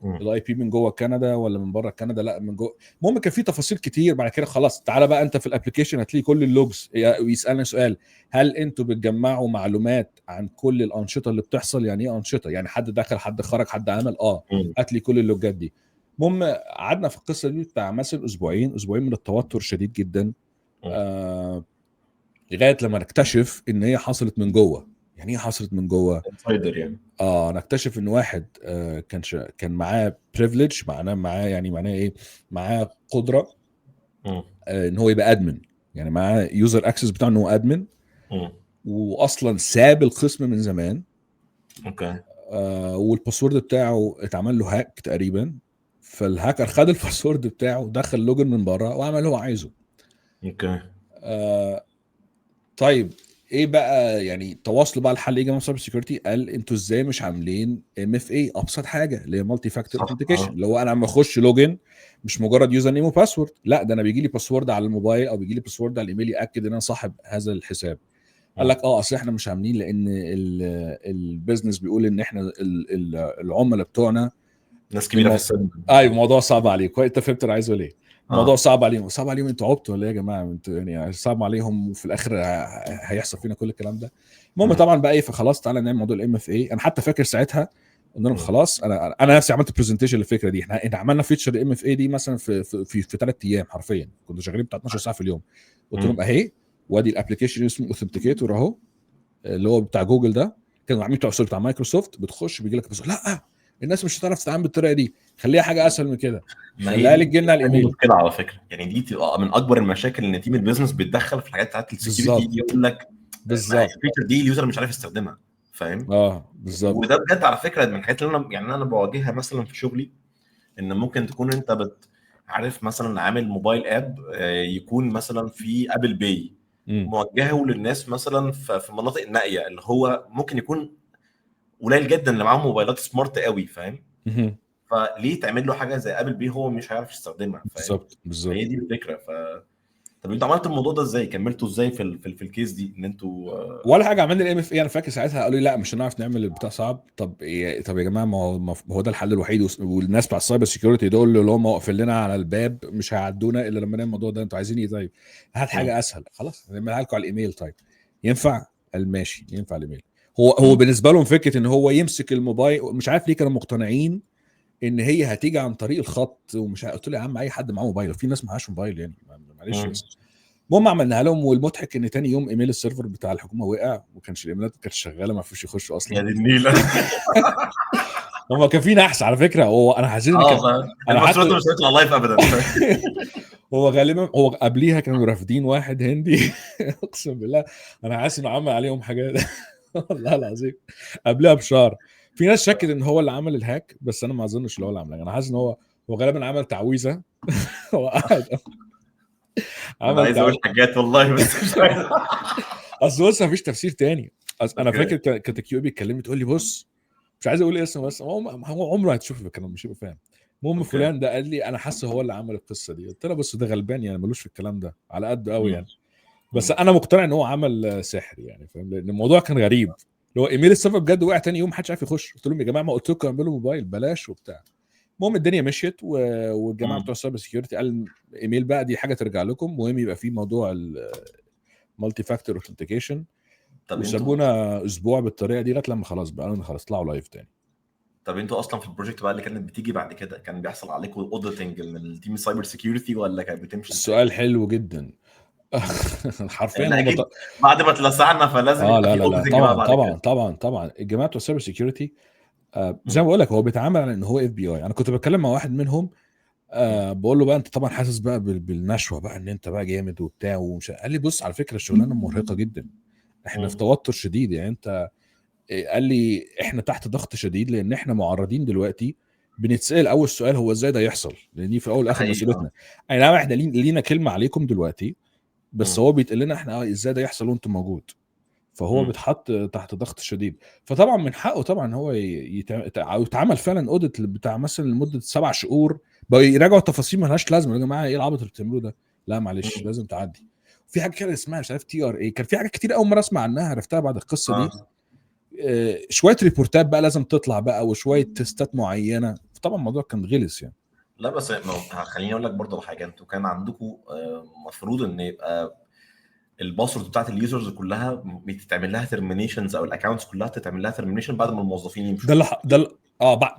S2: الاي بي من جوه كندا ولا من بره كندا؟ لا من جوه. المهم كان في تفاصيل كتير. بعد كده خلاص تعالى بقى انت في الابلكيشن هتلاقي كل اللوجز، ويسالنا سؤال: هل انتوا بتجمعوا معلومات عن كل الانشطه اللي بتحصل؟ يعني ايه انشطه؟ يعني حد دخل، حد خرج، حد عمل. هات لي كل اللوجات دي. المهم قعدنا في القصه دي بتاع مثلا اسبوعين من التوتر شديد جدا، لغايه لما نكتشف ان هي حصلت من جوه. يعني ايه حصلت من جوه؟
S1: انسايدر يعني.
S2: نكتشف ان واحد كان معاه بريفليج، معناه ايه؟ معاه قدره ان هو يبقى ادمن، يعني معاه يوزر اكسس بتاعه انه هو ادمن، واصلا ساب القسم من زمان.
S1: اوكي.
S2: والباسورد بتاعه اتعمل له هاك تقريبا، فالهاكر خد الباسورد بتاعه، دخل لوجن من بره وعمل اللي هو عايزه.
S1: اوكي.
S2: طيب ايه بقى يعني تواصلوا بقى الحل؟ ايه جماعه سايبر سيكيورتي؟ قال انتوا ازاي مش عاملين MFA؟ ابسط حاجه اللي هي مالتي فاكتور اوثنتيكيشن، اللي هو انا لما اخش لوجن مش مجرد يوزر نيم وباسورد، لا ده انا بيجي لي باسورد على الموبايل او بيجي لي باسورد على الايميل ياكد ان انا صاحب هذا الحساب. قال لك اصل احنا مش عاملين لان البيزنس بيقول ان احنا العملاء بتوعنا
S1: ناس كبيره في السن.
S2: ايوه الموضوع صعب عليك. انت فهمت انا عايز اقول ايه؟ الموضوع صعب عليهم. انتوا عبطوا ولا ايه يا جماعه؟ انتوا يعني صعب عليهم وفي الاخر هيحصل فينا كل الكلام ده. المهم طبعا بقى ايه، فخلاص تعالى نعمل موضوع MFA. انا حتى فاكر ساعتها قلنا لهم خلاص، انا نفسي عملت برزنتيشن للفكره دي. احنا عملنا فيتشر MFA دي مثلا في 3 ايام حرفيا، كنا شغالين بتاع 12 ساعه في اليوم. قلت لهم اهي، وادي الابلكيشن اسمه اوثنتيكيتور اهو، اللي هو بتاع جوجل ده، كانوا عاملين بتاع مايكروسوفت. بتخش بيجي لك بس لا الناس مش هتعرف تتعامل بالطريقه دي، خليها حاجه اسهل من كده، خليها لك جينا على الايميل.
S1: مشكله على فكره، يعني دي تبقى من اكبر المشاكل ان تيم البيزنس بيتدخل في الحاجات بتاعت السكيورتي، يقول لك الفيتشر دي اليوزر مش عارف يستخدمها، فاهم؟
S2: بالظبط.
S1: وده بجد على فكره من الحاجات اللي انا بواجهها مثلا في شغلي، ان ممكن تكون انت عارف مثلا عامل موبايل اب يكون مثلا في ابل باي موجهه للناس مثلا في مناطق النائيه، اللي هو ممكن يكون قليل جدا اللي معاهم موبايلات سمارت قوي، فاهم؟ فليه تعمل له حاجه زي ابل بي هو مش هيعرف يستخدمها، فاهم؟
S2: بالظبط.
S1: هي دي الفكره. طب انتوا عملتوا الموضوع ده ازاي؟ كملتوا ازاي في الكيس دي ان انتوا
S2: ولا حاجه. عملنا الام اف اي، انا فاكر ساعتها قالوا لي لا مش هنعرف نعمل البتاع صعب. طب يا جماعه، ما هو ده الحل الوحيد، والناس بتاع السايبر سيكيورتي دول اللي هم واقفين لنا على الباب مش هيعدونا الا لما نعمل الموضوع ده. انتوا عايزين ايه طيب؟ هات حاجه اسهل. خلاص نعملها لكم على الايميل. طيب ينفع؟ قال ماشي ينفع الايميل. هو بالنسبه لهم فكره ان هو يمسك الموبايل، مش عارف ليه كانوا مقتنعين ان هي هتيجي عن طريق الخط. ومش قلت له يا عم اي حد معاه موبايل، في ناس معهاش موبايل يعني، معلش بس. المهم عملناها لهم، والمضحك ان تاني يوم ايميل السيرفر بتاع الحكومه وقع، وما كانش الايميلات كانت شغاله، ما فيش يخشوا
S1: يا
S2: اصلا.
S1: دي النيله.
S2: هم كان في نحس على فكره. هو انا حسيت ان كان،
S1: فاهم.
S2: انا
S1: الماتشات
S2: حتى
S1: مش هتطلع لايف ابدا.
S2: هو غالبا هو قبليها كانوا رافدين واحد هندي. اقسم بالله انا حاسس انه عمل عليهم حاجات. والله العظيم قبلها بشهر في ناس شكت ان هو اللي عمل الهاك، بس انا ما اظنش ان هو اللي عمل. انا حاسس ان هو غالبا عمل تعويذه. هو قاعد
S1: انا
S2: عمل
S1: عايز اقول
S2: تعويذه.
S1: حاجات والله بس مش عايز.
S2: اصل بص مفيش تفسير تاني. انا
S1: اوكي.
S2: فاكر كانت كيو بيتكلمني تقول لي بص، مش عايز اقول اسمه بس هو عمره هتشوف الكلام، مش هيبقى فاهم. المهم
S1: اوكي.
S2: فلان ده قال لي انا حاسه هو اللي عمل القصه دي. قلت له بص ده غلبان يعني، ملوش في الكلام ده، على قده قوي يعني. بس انا مقتنع ان هو عمل سحر يعني، فاهم؟ لان الموضوع كان غريب. اللي هو ايميل السيرفر بجد وقع تاني يوم، محدش عارف يخش. قلت لهم يا جماعه ما قلت لكم اعملوا موبايل بلاش وبتاع. المهم الدنيا مشيت والجماعه بتوع السايبر سكيورتي قال ايميل بقى دي حاجه ترجع لكم، مهم يبقى في موضوع المالتي فاكتور اوثنتيكيشن.
S1: طب انتوا
S2: وسابونا اسبوع بالطريقه دي لغايه لما خلاص بقى قالوا خلاص طلعوا لايف تاني.
S1: طب انتوا اصلا في البروجكت بقى اللي كانت بتيجي بعد كده كان بيحصل عليكم اوديتنج من التيم السايبر سيكيورتي ولا كانت بتمشي ازاي؟
S2: السؤال حلو جدا. حرفيا
S1: لان
S2: هم
S1: اكيد بعد ما اتلسعنا فلازم
S2: اه
S1: يبقى
S2: لا
S1: في
S2: لا لا
S1: اوديتنج بقى
S2: طبعا
S1: بعد
S2: طبعا
S1: كده.
S2: طبعا طبعا الجماعه بتوع السايبر سيكيورتي زي ما
S1: مم.
S2: بقول لك هو بيتعامل على ان هو اف بي اي. انا كنت بتكلم مع واحد منهم
S1: مم.
S2: بقول له بقى انت طبعا حاسس بقى بالنشوه بقى ان انت بقى جامد وبتاع ومش. قال لي بص على فكره الشغلانه مرهقه جدا، احنا في
S1: مم.
S2: توتر شديد يعني. انت قال لي احنا تحت ضغط شديد لان احنا معرضين دلوقتي بنتسال اول سؤال هو ازاي ده يحصل، لان دي في الاول
S1: ده
S2: والاخر
S1: حقيقي.
S2: مسؤوليتنا. اي نعم احنا لينا كلمه عليكم دلوقتي، بس
S1: مم.
S2: هو بيتقال لنا احنا ازاي ده يحصل وانت موجود. فهو
S1: مم.
S2: بيتحط تحت ضغط شديد. فطبعا من حقه طبعا ان هو يتعمل فعلا اوديت بتاع مثلا لمده 7 شهور، بقى يراجعوا التفاصيل مالهاش لازمه. يا جماعه ايه العبط اللي بتعملوه ده؟ لا معلش
S1: مم.
S2: لازم تعدي. في حاجه كده اسمها مش عارف تي ار اي، كان في حاجات كتير اول مره اسمع عنها عرفتها بعد القصه دي.
S1: اه
S2: شويه ريبورتات بقى لازم تطلع بقى وشويه تستات معينه. طبعا الموضوع كان غلس يعني.
S1: لا بس خليني اقول لك برضه على حاجه. انتوا كان عندكم مفروض ان يبقى الباسورد بتاعت اليوزرز كلها بتتعمل لها ترمينيشنز، او الاكونتس كلها تتعمل لها ترمينيشن بعد ما الموظفين يمشوا.
S2: ده اللي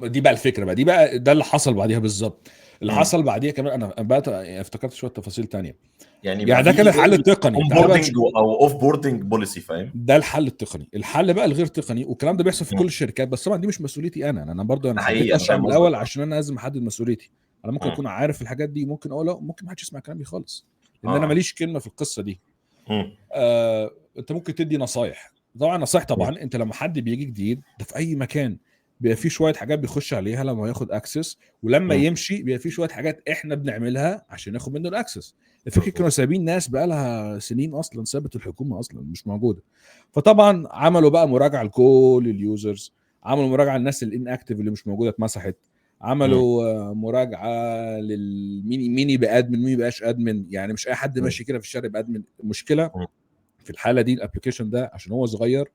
S2: دي بقى الفكره بقى، دي بقى ده اللي حصل بعديها بالظبط. اللي
S1: مم.
S2: حصل بعديها كمان انا بقى افتكرت شويه تفاصيل تانية.
S1: يعني يبقى
S2: يعني ده كان
S1: في
S2: الحل
S1: زي
S2: التقني،
S1: اون
S2: تعالى بقى
S1: بوردنج او اوف بوردنج بوليسي، فاهم؟
S2: ده الحل التقني. الحل بقى الغير تقني، والكلام ده بيحصل في كل
S1: مم.
S2: الشركات، بس طبعا دي مش مسؤوليتي انا برضو انا
S1: ده
S2: حبيت
S1: حقيقي، انا
S2: اشرح
S1: فاهم
S2: من
S1: قصدك.
S2: الاول عشان انا لازم احدد مسؤوليتي. انا ممكن
S1: مم.
S2: اكون عارف الحاجات دي، ممكن لا، ممكن ما حدش يسمع كلامي خالص، لان انا
S1: اه.
S2: ماليش كلمه في القصه دي.
S1: مم.
S2: انت ممكن تدي نصايح. طبعا نصايح
S1: مم.
S2: طبعا، انت لما حد بيجي جديد ده في اي مكان بيبقى في شويه حاجات بيخش عليها لما ياخد اكسس، ولما
S1: مم.
S2: يمشي بيبقى في شويه حاجات احنا بنعملها عشان ياخد منه الاكسس. الفكره كانوا
S1: مظبوط.
S2: سايبين ناس بقى لها سنين اصلا سابت الحكومه اصلا مش موجوده. فطبعا عملوا بقى مراجعه لكل اليوزرز، عملوا مراجعه للناس الان اكتف اللي مش موجوده اتمسحت،
S1: مم.
S2: عملوا مراجعه مين يبقى ادمن مين يبقاش ادمن. يعني مش اي حد
S1: مم.
S2: ماشي كده في الشارع يبقى ادمن. المشكله
S1: مم.
S2: في الحاله دي الابلكيشن ده عشان هو صغير،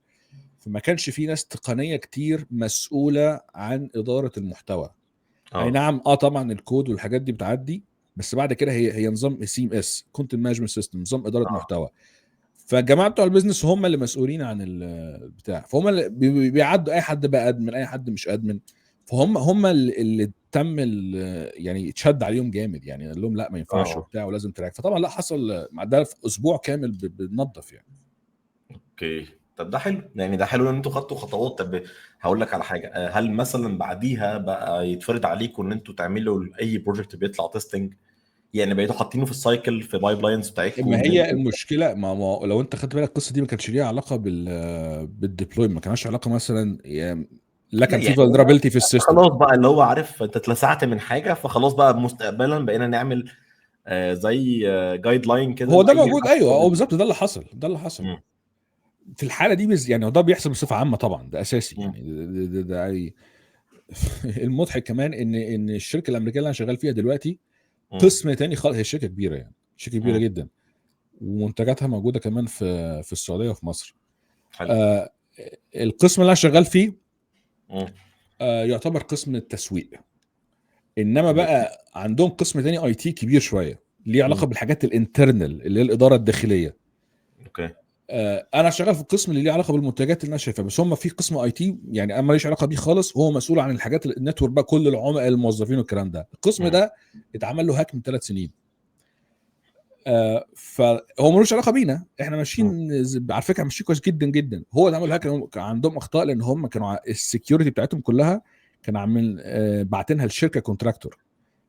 S2: فما كانش فيه ناس تقنيه كتير مسؤوله عن اداره المحتوى. اي
S1: اه.
S2: نعم طبعا الكود والحاجات دي بتعدي، بس بعد كده هي نظام سي ام اس كونتنت مانجمنت سيستم، نظام اداره
S1: اه.
S2: محتوى. فالجماعه بتوع البيزنس هم اللي مسؤولين عن البتاع، فهم اللي بيعدوا اي حد بقى ادمن اي حد مش ادمن. فهم اللي تم يعني اتشد عليهم جامد يعني، قال لهم لا ما ينفعش
S1: اه.
S2: وبتاع ولازم تراك. فطبعا لا حصل مع ده في اسبوع كامل بننظف يعني.
S1: اوكي. طب ده حلو، يعني ده حلو ان انتوا خدتوا خطوات. طب هقول لك على حاجه، هل مثلا بعديها بقى يتفرض عليكم ان انتوا تعملوا اي بروجكت بيطلع تيستنج؟ يعني بقيتوا حاطينه في السايكل في بايب لاينز بتاعتكم
S2: ما
S1: ان
S2: هي
S1: انتوا
S2: المشكله لو انت خدت بالك القصه دي ما كانتش ليها علاقه بالديبلوي، ما كانش علاقه مثلا يعني لا
S1: لا
S2: كان في
S1: يعني هو
S2: فولنربيلتي في السيستم.
S1: خلاص بقى اللي هو عارف انت اتلسعت من حاجه، فخلاص بقى مستقبلا بقينا نعمل زي جايد لاين كده
S2: هو ده
S1: لاي
S2: موجود
S1: حد
S2: ايوه، هو
S1: فاضل.
S2: بالظبط ده اللي حصل، ده اللي حصل
S1: مم.
S2: في الحاله دي يعني هو ده بيحصل بصفه عامه طبعا، ده اساسي
S1: مم.
S2: يعني. ده أي. المضحك كمان ان الشركه الامريكيه اللي انا شغال فيها دلوقتي
S1: مم.
S2: قسم تاني خالص. هي شركه كبيره يعني، شركه كبيره
S1: مم.
S2: جدا. ومنتجاتها موجوده كمان في السعوديه وفي مصر.
S1: حلو.
S2: آه القسم اللي انا شغال فيه
S1: مم.
S2: يعتبر قسم التسويق، انما
S1: جميل.
S2: بقى عندهم قسم تاني اي تي كبير شويه ليه علاقه
S1: مم.
S2: بالحاجات الانترنال اللي هي الاداره الداخليه.
S1: اوكي.
S2: انا شغال في القسم اللي ليه علاقه بالمنتجات اللي انا شايفها، بس هم في قسم اي تي يعني انا ماليش علاقه بيه خالص، هو مسؤول عن الحاجات النتورك بقى، كل العملاء الموظفين والكلام ده. القسم
S1: مم.
S2: ده اتعمل له هاك من 3 سنين. فهو ملوش علاقه بينا، احنا
S1: مم.
S2: ماشيين على فكره ماشيين كويس جدا جدا. هو اللي عمل هاك، كان عندهم اخطاء لان هم كانوا السكيورتي بتاعتهم كلها كان عاملين باعتينها لشركه كونتراكتور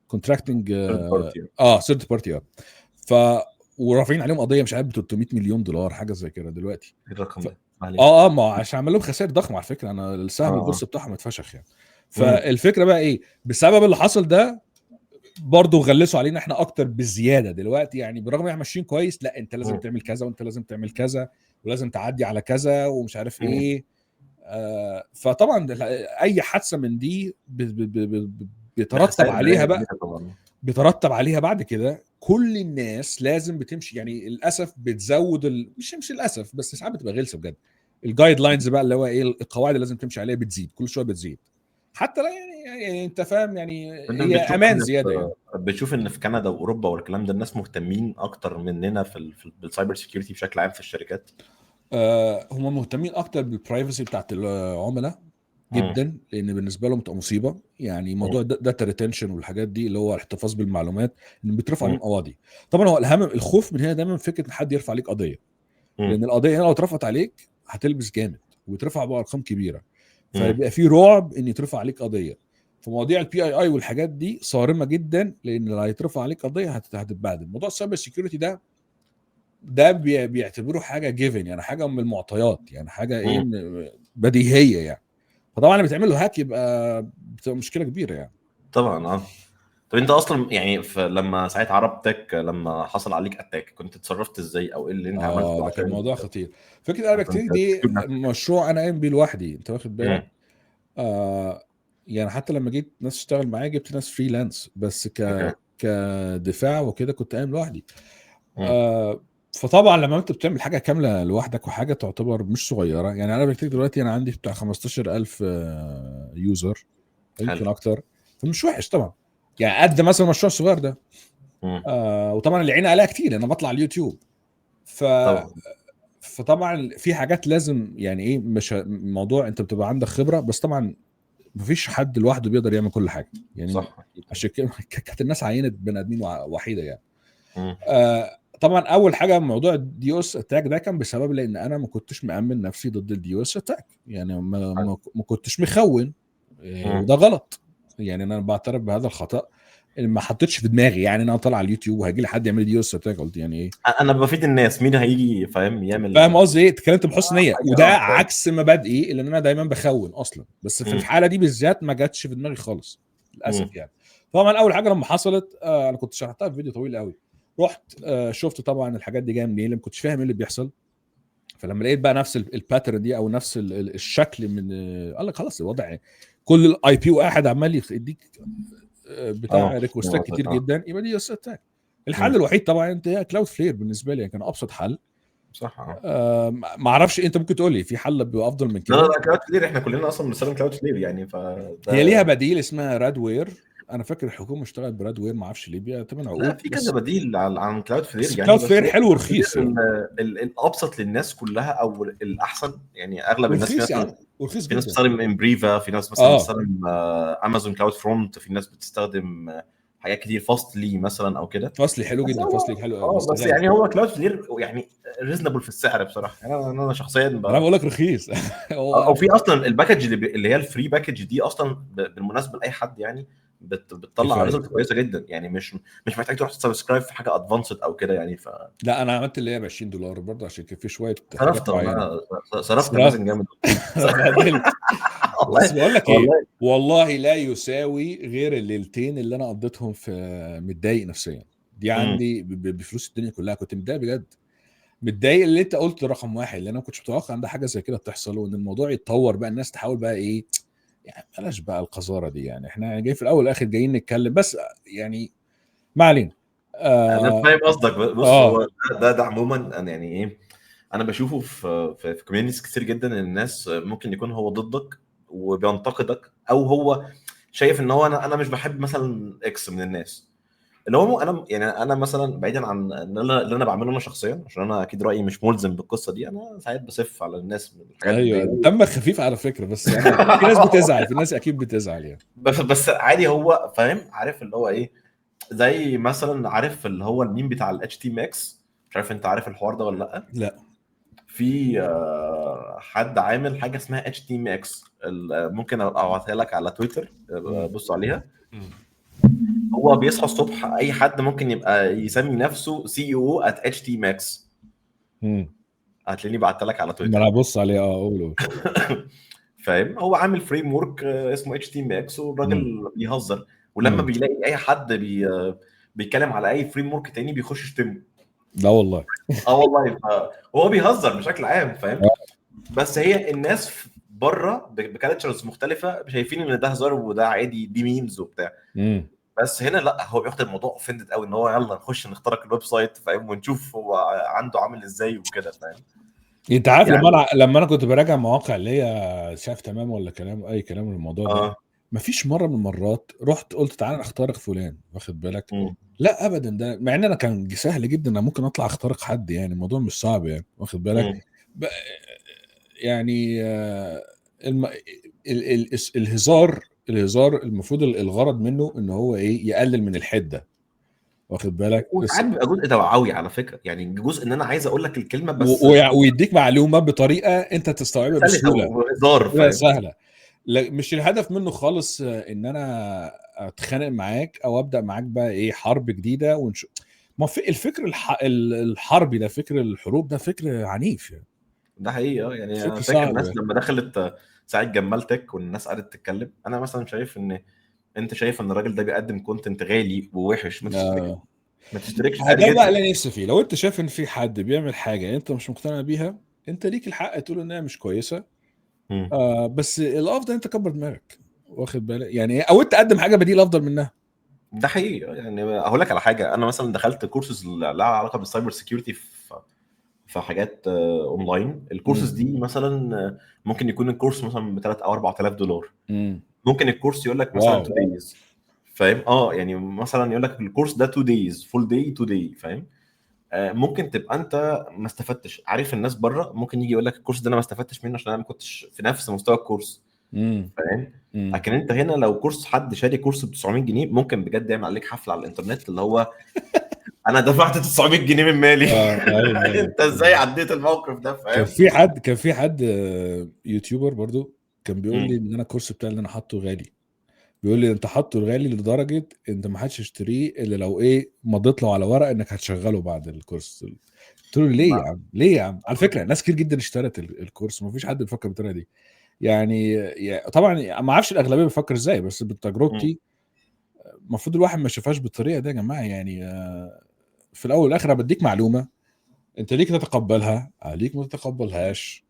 S2: كونتراكتنج
S1: ثيرد بارتي.
S2: ثيرد بارتي. ف ورافعين عليهم قضيه مش عارف ب 300 مليون دولار حاجه زي كده دلوقتي.
S1: ايه الرقم
S2: ف...
S1: ده؟ عليه.
S2: ما هو عشان عمل لهم خسائر ضخمه على فكره، انا السهم
S1: اه.
S2: البورصه بتاعهم اتفشخ يعني.
S1: مم.
S2: فالفكره بقى ايه بسبب اللي حصل ده، برضه غلسوا علينا احنا اكتر بزياده دلوقتي يعني. بالرغم ان احنا ماشيين كويس، لا انت لازم
S1: مم.
S2: تعمل كذا وانت لازم تعمل كذا ولازم تعدي على كذا ومش عارف
S1: مم.
S2: ايه. فطبعا اي حادثه من دي
S1: ده
S2: بيترتب
S1: خسائر
S2: عليها
S1: ماليه
S2: بقى،
S1: كبيره طبعا.
S2: بيترتب عليها بعد كده كل الناس لازم بتمشي يعني. للاسف بتزود مش للاسف، بس ساعات بتبقى غلسه بجد. الجايد لاينز بقى اللي هو ايه القواعد اللي لازم تمشي عليها بتزيد كل شويه بتزيد، حتى لا يعني انت فاهم يعني
S1: انت
S2: هي امان زياده يعني.
S1: بتشوف ان في كندا واوروبا والكلام ده الناس مهتمين اكتر مننا بالسايبر سيكيورتي بشكل عام في الشركات؟
S2: هم مهتمين اكتر بالبرايفسي بتاعت العملاء
S1: مم.
S2: جدا، لان بالنسبه لهم بتبقى مصيبه يعني.
S1: مم.
S2: موضوع داتا ريتنشن والحاجات دي اللي هو الاحتفاظ بالمعلومات، ان بيترفع
S1: مم.
S2: عليهم قواضي. طبعا هو الاهم الخوف من هنا دايما فكره ان حد يرفع عليك قضيه،
S1: مم.
S2: لان القضيه هنا لو اترفعت عليك هتلبس جامد ويترفع بارقام كبيره،
S1: مم.
S2: فيبقى في رعب ان يترفع عليك قضيه. فمواضيع البي اي اي والحاجات دي صارمه جدا، لان لو هيترفع عليك قضيه هتتبهدل. موضوع السايبر سيكيورتي ده بيعتبروه حاجه جيفن يعني، حاجه من المعطيات يعني، حاجه ايه
S1: مم.
S2: بديهيه يعني. فطبعا لما بتعمل له هاك بتبقى مشكله كبيره يعني.
S1: طبعا. اه. طب انت اصلا يعني لما ساعه عرب تك لما حصل عليك اتاك كنت اتصرفت ازاي او ايه اللي انت عملته
S2: ده كان
S1: عشان
S2: موضوع خطير. فكره اربك دي
S1: تسكيور نفسك؟
S2: مشروع انا قايم بيه لوحدي، انت واخد
S1: مم.
S2: بالك. يعني حتى لما جيت ناس تشتغل معايا جبت ناس فريلانس، بس
S1: اوكي.
S2: كدفاع وكده كنت قايم لوحدي.
S1: مم.
S2: آه فطبعا لما انت بتعمل حاجه كامله لوحدك وحاجه تعتبر مش صغيره يعني، انا بكتير دلوقتي انا عندي بتاع 15,000 يوزر
S1: حلو.
S2: يمكن اكتر، فمش وحش طبعا يعني، قد مثلا المشروع الصغير ده.
S1: مم.
S2: وطبعا اللي عيني عليها كتير انا بطلع على اليوتيوب. ف
S1: طبعا.
S2: فطبعا في حاجات لازم يعني ايه، مش موضوع انت بتبقى عندك خبره، بس طبعا مفيش حد لوحده بيقدر يعمل كل حاجه يعني.
S1: صح اكيد.
S2: عشان كده كانت الناس عينت بني ادمين وحيده يعني.
S1: مم.
S2: طبعا اول حاجه موضوع الدي اس اتاك ده كان بسبب لان انا ما كنتش مامن نفسي ضد الدي اس اتاك يعني، ما كنتش مخون.
S1: مم.
S2: وده غلط يعني، انا بعترف بهذا الخطا. ما حطيتش في دماغي يعني انا طالع على اليوتيوب وهيجي لي حد يعمل لي دي اس اتاك، قلت يعني ايه.
S1: انا بفيد الناس، مين هيجي فاهم
S2: فاهم
S1: يعمل
S2: قصدي ايه، اتكلمت بحسن نيه،
S1: حاجه؟
S2: وده
S1: كويس.
S2: عكس مبادئي اللي انا دايما بخون اصلا، بس في
S1: مم.
S2: الحاله دي بالذات ما جاتش في دماغي خالص
S1: مم.
S2: للاسف يعني. طبعا اول حاجه لما حصلت انا كنت شرحتها في فيديو طويل قوي. رحت شفت طبعا الحاجات دي جايه منين، اللي ما كنتش فاهم ايه اللي بيحصل. فلما لقيت بقى نفس الباترن دي او نفس الشكل من قال لك خلاص الوضع كل الاي بي واحد عمال يديك بتاع
S1: اه.
S2: ريكوستات كتير جدا، يبقى دي اس اتاك. الحل
S1: مم.
S2: الوحيد طبعا انت كلاود فلير بالنسبه لي كان ابسط حل.
S1: صح. اه.
S2: ما اعرفش انت ممكن تقول لي في حل بيبقى افضل من
S1: لا لا
S2: كده.
S1: لا، كلاود كلير احنا كلنا اصلا بنستخدم كلاود كلير يعني
S2: هي ليها
S1: فده.
S2: بديل اسمها رادوير، انا فاكر الحكومه اشتغلت برادوير، ما اعرفش ليه بيها ثمن
S1: لا،
S2: عقود
S1: في كذا
S2: بس.
S1: بديل عن كلاود
S2: بس
S1: كلير يعني،
S2: كلاود
S1: بس
S2: فلير
S1: هو
S2: حلو
S1: كلاود كلير
S2: ورخيص يعني.
S1: الابسط للناس كلها او الاحسن يعني. اغلب الناس في
S2: ورخيص يا
S1: مثلا،
S2: عم ورخيص
S1: في ناس
S2: جدا.
S1: بتستخدم امبريفا، في ناس مثلا
S2: اه
S1: بتستخدم امازون كلاود فرونت، في ناس بتستخدم حاجات كتير فاستلي مثلا او كده.
S2: فصلي حلو
S1: بس
S2: جدا،
S1: هو
S2: فصلي حلو
S1: بس
S2: بيستغل.
S1: يعني هو كلاود كلير يعني ريزنبل في السعر بصراحه يعني. انا شخصيا
S2: انا بقول لك رخيص
S1: او
S2: هو
S1: في اصلا الباكج اللي هي الفري باكج دي اصلا بالمناسبه لاي حد يعني بتطلع
S2: كفايه.
S1: ريزلت كويسه جدا يعني. مش محتاج تروح تسبسكرايب في حاجه ادفانسد او كده يعني.
S2: لا انا عملت اللي هي ب $20 برضه عشان كان في شويه حاجات
S1: صرفت
S2: معينه.
S1: والله. صرفت
S2: صرفت
S1: مازن جامد.
S2: بهدلت. بس
S1: والله.
S2: بقول لك ايه،
S1: والله.
S2: والله لا يساوي غير الليلتين اللي انا قضيتهم في متضايق نفسيا دي
S1: امم.
S2: عندي بفلوس الدنيا كلها. كنت متضايق بجد، متضايق اللي انت قلت رقم واحد، لان انا ما كنتش متوقع ان ده حاجه زي كده تحصل، وان الموضوع يتطور بقى الناس تحاول بقى ايه يعني. بلاش بقى القذاره دي يعني، احنا جاي في الاول والاخر جايين نتكلم بس يعني، ما علينا.
S1: انا فاهم قصدك. بص
S2: اه
S1: هو ده عموما انا يعني ايه، انا بشوفه في كوميونيتيز كتير جدا ان الناس ممكن يكون هو ضدك وبينتقدك، او هو شايف ان هو انا مش بحب مثلا اكس من الناس، اللي هو انا يعني انا مثلا بعيدا عن اللي انا بعمله انا شخصيا، عشان انا اكيد رايي مش ملزم بالقصه دي، انا ساعات بسف على الناس من الحاجات
S2: ايوه
S1: دي.
S2: دمك خفيف على فكره، بس انا في ناس بتزعل، في ناس اكيد بتزعل يعني.
S1: بس عادي، هو فاهم عارف اللي هو ايه، زي مثلا عارف اللي هو الميم بتاع الاتش تي ماكس، مش عارف انت عارف الحوار ده ولا لا.
S2: لا.
S1: في حد عامل حاجه اسمها اتش تي ماكس، ممكن ابعتها لك على تويتر،
S2: مم.
S1: بص عليها.
S2: مم.
S1: هو بيصحى الصبح، اي حد ممكن يبقى يسمي نفسه سي او ات اتش تي ماكس.
S2: مم.
S1: هتلاقيني بعت لك على
S2: ما انا
S1: تويتر.
S2: هبص عليه. اه قول.
S1: فاهم، هو عامل فريم ورك اسمه اتش تي ماكس،
S2: مم.
S1: والراجل بيهزر، ولما
S2: مم.
S1: بيلاقي اي حد بيتكلم على اي فريم ورك تاني بيخش يشتمه.
S2: لا والله.
S1: اه والله، هو بيهزر بشكل عام فاهم.
S2: آه.
S1: بس هي الناس بره بكالتشرز مختلفه شايفين ان ده هزار وده عادي، دي ميمز وبتاع.
S2: مم.
S1: بس هنا لا، هو بياخد الموضوع اوفندد قوي، ان هو يلا نخش نخترق الويب سايت فاهم، ونشوف هو عنده عامل ازاي وكده فاهم.
S2: انت عارف
S1: يعني
S2: لما انا كنت براجع مواقع اللي هي شايف تمام ولا كلام اي كلام من الموضوع ده،
S1: اه.
S2: مفيش مره من المرات رحت قلت تعالى نخترق فلان، واخد بالك؟
S1: مم.
S2: لا ابدا، ده مع ان انا كان سهل جدا انا ممكن اطلع اخترق حد، يعني الموضوع مش صعب يعني، واخد بالك؟
S1: مم.
S2: ب... يعني الم... الهزار المفروض الغرض منه ان هو ايه، يقلل من الحده، واخد بالك؟ بس
S1: وساعات بيبقى جزء توعوي على فكره، يعني جزء ان انا عايز اقول لك الكلمه بس
S2: ويديك معلومه بطريقه انت تستوعبها
S1: سلسه
S2: بسهوله،
S1: وهزار
S2: بطريقه
S1: فاهم.
S2: سهله. مش الهدف منه خالص ان انا اتخانق معاك او ابدا معاك بقى ايه حرب جديده ما في الفكر الحربي ده، فكر الحروب ده فكر عنيف يعني،
S1: ده حقيقي يعني انا
S2: فكر
S1: فاكر
S2: صعب
S1: الناس
S2: يعني.
S1: لما دخلت ساعه جمال تك والناس قعدت تتكلم، انا مثلا شايف ان انت شايف ان الراجل ده بيقدم كونتنت غالي ووحش، ما تشتركش.
S2: آه.
S1: ما تشتركش عادي
S2: ده بقى
S1: جدا.
S2: اللي نفسي فيه، لو انت شايف ان في حد بيعمل حاجه انت مش مقتنع بيها، انت ليك الحق تقول انها مش كويسه.
S1: مم.
S2: بس الافضل انت كبر دماغك، واخد بالك يعني، او انت قدم حاجه بديل افضل منها.
S1: ده حقيقي يعني. اقول لك على حاجه، انا مثلا دخلت كورسز لها علاقه بالسايبر سيكيورتي في حاجات اونلاين. الكورسز
S2: امم.
S1: دي مثلا ممكن يكون الكورس مثلا ب 3 او 4000 دولار.
S2: امم.
S1: ممكن الكورس يقول لك مثلا
S2: واو.
S1: 2 دايز فاهم. يعني مثلا يقول لك الكورس ده 2 دايز، فول داي 2 داي فاهم. ممكن تبقى انت ما استفدتش. عارف الناس بره ممكن يجي يقول لك الكورس ده انا ما استفدتش منه عشان انا ما كنتش في نفس مستوى الكورس
S2: امم.
S1: فاهم.
S2: امم.
S1: لكن انت هنا لو كورس حد شاري كورس ب 900 جنيه، ممكن بجد يعمل عليك حفله على الانترنت، اللي هو انا دفعت 900 جنيه من مالي.
S2: ايوه ايوه.
S1: انت ازاي عديت الموقف ده فاهم.
S2: كان في حد يوتيوبر برضو كان بيقول لي
S1: مم.
S2: ان انا الكورس بتاعي اللي انا حاطه غالي، بيقول لي انت حاطه غالي لدرجه انت ما حدش يشتريه الا لو ايه مضيت له على ورق انك هتشغله بعد الكورس. قلت له ليه يا
S1: ما-
S2: عم، ليه يا عم؟ على فكره ناس كتير جدا اشترت الكورس، ما فيش حد بيفكر بالطريقه دي يعني طبعا ما اعرفش الاغلبيه بيفكر ازاي، بس
S1: مم.
S2: بتجربتي المفروض الواحد ما يشوفهاش بالطريقه دي يا جماعه يعني. في الاول والاخر أنا بديك معلومه، انت ليك تتقبلها ليك ما تتقبلهاش،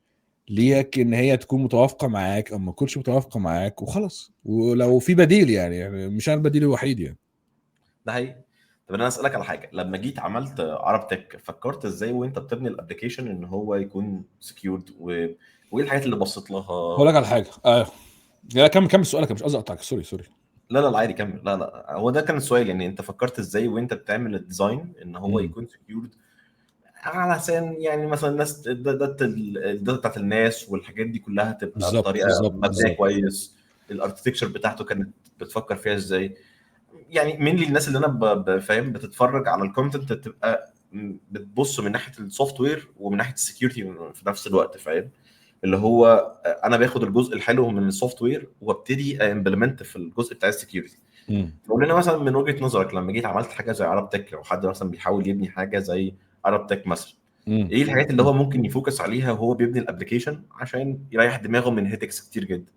S2: ليك ان هي تكون متوافقه معاك او ما تكونش متوافقه معاك وخلاص، ولو في بديل يعني مش انا البديل الوحيد يعني.
S1: ده حقيقي. طب انا اسالك على حاجه، لما جيت عملت عرب تك فكرت ازاي وانت بتبني الابلكيشن ان هو يكون سكيورد وايه الحاجات اللي بصيت
S2: هقول
S1: لها؟
S2: لك على حاجه لا كمل سؤالك، مش قصدي اقطعك، سوري.
S1: لا عادي كمل. لا هو ده كان السؤال، يعني انت فكرت ازاي وانت بتعمل الديزاين ان هو
S2: امم.
S1: يكون سكيورد، علشان يعني مثلا الناس الداتا بتاعت الناس والحاجات دي كلها تبقى
S2: بالظبط
S1: بطريقه
S2: بالظبط
S1: مبنيه
S2: بالظبط.
S1: كويس. الاركتكتشر بتاعته كانت بتفكر فيها ازاي؟ يعني مين الناس اللي انا فاهم بتتفرج على الكونتنت تبقى بتبص من ناحيه السوفت وير ومن ناحيه السكيورتي في نفس الوقت فاهم. اللي هو انا باخد الجزء الحلو من السوفت وير وابتدي امبلمنت في الجزء بتاع السكيورتي.
S2: امم.
S1: فقول لنا مثلا من وجهه نظرك لما جيت عملت حاجه زي عرب تك، لو حد مثلا بيحاول يبني حاجه زي عرب تك مثلا،
S2: امم.
S1: ايه الحاجات اللي هو ممكن يفوكس عليها وهو بيبني الابلكيشن عشان يريح دماغه من هيتكس كتير جدا؟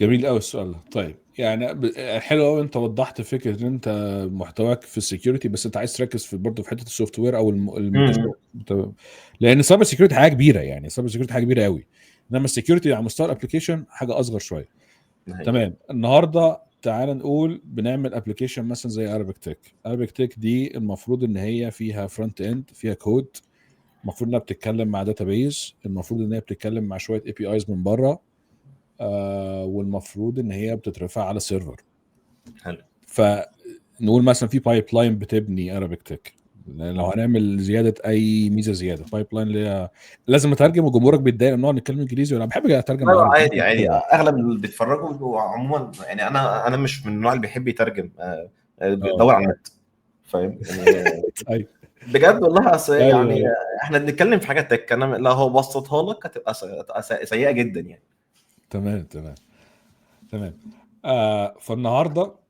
S2: جميل قوي السؤال ده. طيب يعني حلو قوي انت وضحت فكره ان انت محتواك في السكيورتي، بس انت عايز تركز في برضه في حته السوفت وير او
S1: امم.
S2: لان السايبر سكيورتي حاجه كبيره، يعني السايبر سكيورتي حاجه كبيره قوي، انما السكيورتي على مستوى الابلكيشن حاجه اصغر شويه.
S1: ده حقيقي.
S2: تمام. النهارده تعال نقول بنعمل ابلكيشن مثلا زي ارابيك تك دي المفروض ان هي فيها فرونت اند، فيها كود، المفروض انها بتتكلم مع داتابيز، المفروض ان هي بتتكلم مع شويه اي بي ايز من بره، والمفروض ان هي بتترفع على سيرفر.
S1: حلو.
S2: فنقول مثلا في بايب لاين بتبني ارابيك تك، لو هنعمل زياده اي ميزه زياده بايب لاين اللي هي لازم اترجم، وجمهورك بيتضايق ان نقعد نتكلم انجليزي، وانا بحب اترجم
S1: لا
S2: بالعربي.
S1: عادي عادي، اغلب اللي بيتفرجوا بيبقوا عموما يعني، انا مش من النوع اللي بيحب يترجم، بيدور على النت، فاهم يعني.
S2: ايوه
S1: بجد والله، اصل
S2: ايوه
S1: يعني
S2: ايوه
S1: احنا بنتكلم في حاجه تك، انا لا هو بسطها لك هتبقى سيئه جدا يعني.
S2: تمام تمام تمام. فالنهارده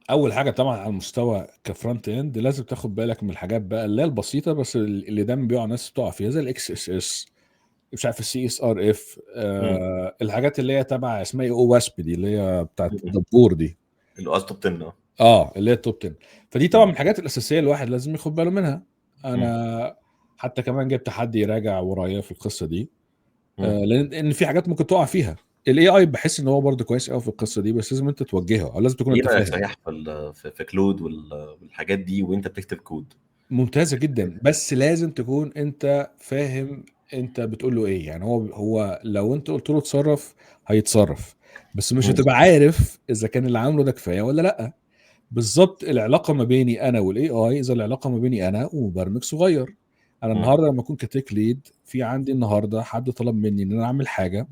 S2: اول حاجه طبعا على المستوى كفرونت اند لازم تاخد بالك من الحاجات بقى اللي هي البسيطه، بس اللي دايما بيقع ناس بتقع فيها، زي الاكس اس اس، مش عارف السي اس ار اف، الحاجات اللي هي تبع اسمها ايه، او واسب دي اللي هي بتاعت الدبور دي،
S1: الاس توب 10.
S2: اللي هي التوب 10. فدي طبعا من الحاجات الاساسيه الواحد لازم ياخد باله منها. انا حتى كمان جبت حد يراجع ورايا في القصه دي، لان في حاجات ممكن تقع فيها. الاي اي بحس ان هو برضه كويس قوي في القصه دي، بس لازم انت توجهه او لازم تكون
S1: ايه
S2: انت
S1: رايك
S2: فاهم.
S1: صحيح في كلود والحاجات دي وانت بتكتب كود؟
S2: ممتازه جدا، بس لازم تكون انت فاهم انت بتقول له ايه. يعني هو لو انت قلت له اتصرف هيتصرف، بس مش
S1: مم.
S2: هتبقى عارف اذا كان اللي عامله ده كفايه ولا لا. بالظبط العلاقه ما بيني انا والاي اي زي العلاقه ما بيني انا ومبرمج صغير. انا
S1: مم.
S2: النهارده لما اكون كتيك ليد، في عندي النهارده حد طلب مني ان انا اعمل حاجه،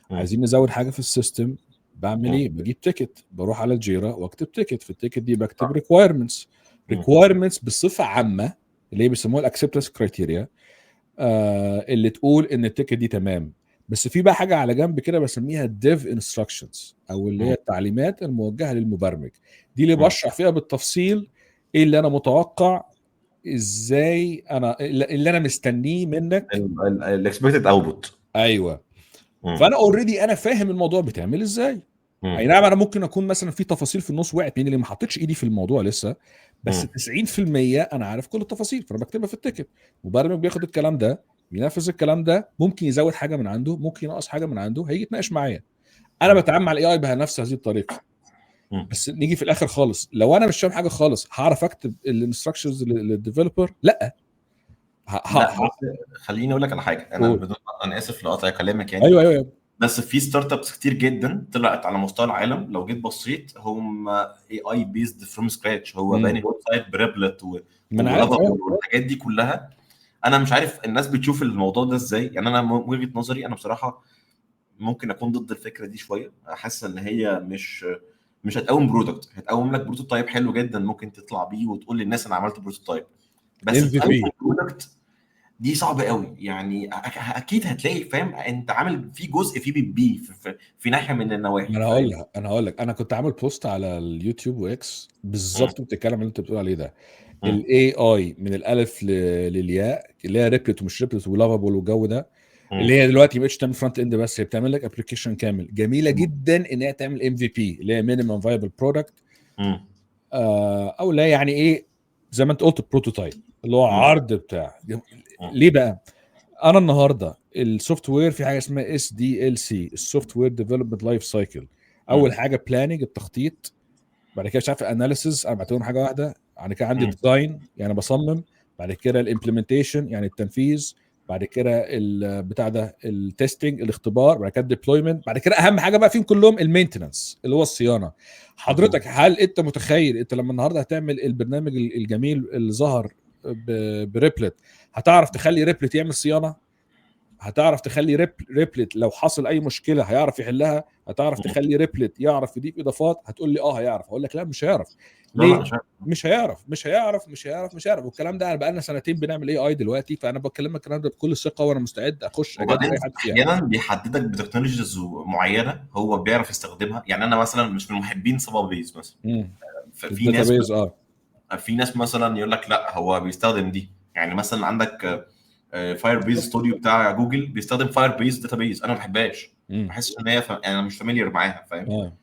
S1: مم.
S2: عايزين نزود حاجه في السيستم، بعمل
S1: مم.
S2: ايه؟ بجيب تيكت، بروح على الجيرا واكتب تيكت، في التيكت دي بكتب
S1: صح.
S2: ريكويرمنتس.
S1: مم.
S2: ريكويرمنتس بصفه عامه اللي هي بيسموها الاكسبتنس كرايتيريا، اللي تقول ان التيكت دي تمام. بس في بقى حاجه على جنب كده بسميها ديف انستراكشنز، او اللي هي
S1: مم.
S2: التعليمات الموجهه للمبرمج. دي اللي
S1: مم.
S2: بشرح فيها بالتفصيل ايه اللي انا متوقع، ازاي انا اللي انا مستنيه منك.
S1: الاكسبكتد اوتبوت.
S2: ايوه. فانا اوريدي انا فاهم الموضوع بيتعمل ازاي. اي نعم انا ممكن اكون مثلا في تفاصيل في النص وقعت مني اللي ما حطيتش ايدي في الموضوع لسه، بس 90% انا عارف كل التفاصيل، فانا بكتبها في التيكت. مبرمج بياخد الكلام ده، بينفذ الكلام ده، ممكن يزود حاجه من عنده، ممكن ينقص حاجه من عنده، هيجي يتناقش معايا. انا بتعامل مع الاي اي بنفس هذه الطريقه. بس نيجي في الاخر خالص، لو انا مش فاهم حاجه خالص هعرف اكتب الانستراكشنز للديفلوبر؟ لا.
S1: لا بص، خليني اقول لك على حاجه، انا
S2: قول.
S1: بدون، انا اسف لقطع كلامك يعني،
S2: ايوه ايوه ايوه.
S1: بس في ستارت ابس كتير جدا طلعت على مستوى العالم، لو جيت بصيت هم اي اي بيزد فروم سكراتش، هو باني الويب سايت بريبلت
S2: ما انا عارف.
S1: ولافابول والحاجات دي كلها. انا مش عارف الناس بتشوف الموضوع ده ازاي يعني. انا وجهه نظري انا بصراحه ممكن اكون ضد الفكره دي شويه، حاسس ان هي مش هتقوم برودكت، هتقوم لك بروتوتايب حلو جدا ممكن تطلع بيه وتقول للناس انا عملت بروتوتايب، بس
S2: ام في
S1: تقوم
S2: بي.
S1: برودكت دي صعبه قوي يعني. اكيد هتلاقي فاهم انت عامل في جزء فيه بي في ناحيه من النواحي،
S2: انا
S1: فاهم.
S2: هقول لك انا كنت عامل بوست على اليوتيوب واكس
S1: مم.
S2: بالظبط بتتكلم اللي انت بتقول عليه ده.
S1: مم.
S2: الاي اي من الالف للياء، اللي هي ريبلت ومش ريبلت ولافابل والجو ده، اللي
S1: مم.
S2: هي دلوقتي ما بقتش تعمل فرونت اند بس، هي بتعمل لك ابلكيشن كامل. جميله
S1: مم.
S2: جدا ان هي تعمل ام في بي اللي هي مينيمم فايبل برودكت،
S1: مم.
S2: او لا يعني ايه، زي ما انت قلت بروتوتايب اللي هو
S1: مم.
S2: عرض بتاع.
S1: مم.
S2: ليه بقى؟ انا النهارده السوفت وير في حاجه اسمها اس دي ال سي، السوفت وير ديفلوبمنت لايف سايكل. اول
S1: مم.
S2: حاجه بلاننج التخطيط، بعد كده مش عارف اناليسيز، انا بعتبرهم حاجه واحده. بعد كده عندي
S1: مم.
S2: ديزاين يعني بصمم، بعد كده الامبلمنتيشن يعني التنفيذ، بعد كده بتاع ده التستنج الاختبار، بعد كده الديبلويمنت، بعد كده اهم حاجه بقى فيهم كلهم المينتننس اللي هو الصيانه. حضرتك
S1: مظبوط.
S2: هل انت متخيل انت لما النهارده هتعمل البرنامج الجميل اللي ظهر بريبلت، هتعرف تخلي ريبلت يعمل صيانه؟ هتعرف تخلي ريبلت لو حصل اي مشكله هيعرف يحلها؟ هتعرف
S1: مم.
S2: تخلي ريبلت يعرف يضيف اضافات؟ هتقول لي هيعرف. هقول لك لا مش هيعرف.
S1: لا لا
S2: ليه؟
S1: مش عارف.
S2: مش هيعرف. والكلام ده بقى لنا سنتين بنعمل اي اي دلوقتي، فانا بكلمك الكلام ده بكل ثقه، وانا مستعد اخش اجادل
S1: وبعدين
S2: اي حد فيها.
S1: احيانا بيحددك بتكنولوجيز معينه هو بيعرف يستخدمها، يعني انا مثلا مش من محبين سبا بيز مثلا،
S2: امم
S1: ففي ناس،
S2: الداتابيز
S1: في ناس مثلا يقول لك لا هو بيستخدم دي. يعني مثلا عندك فاير بيز ستوديو بتاع جوجل بيستخدم فاير بيز داتابيز، انا ما بحبهاش،
S2: امم
S1: بحس ان هي انا مش فاميليار معاها، فاهم.
S2: اه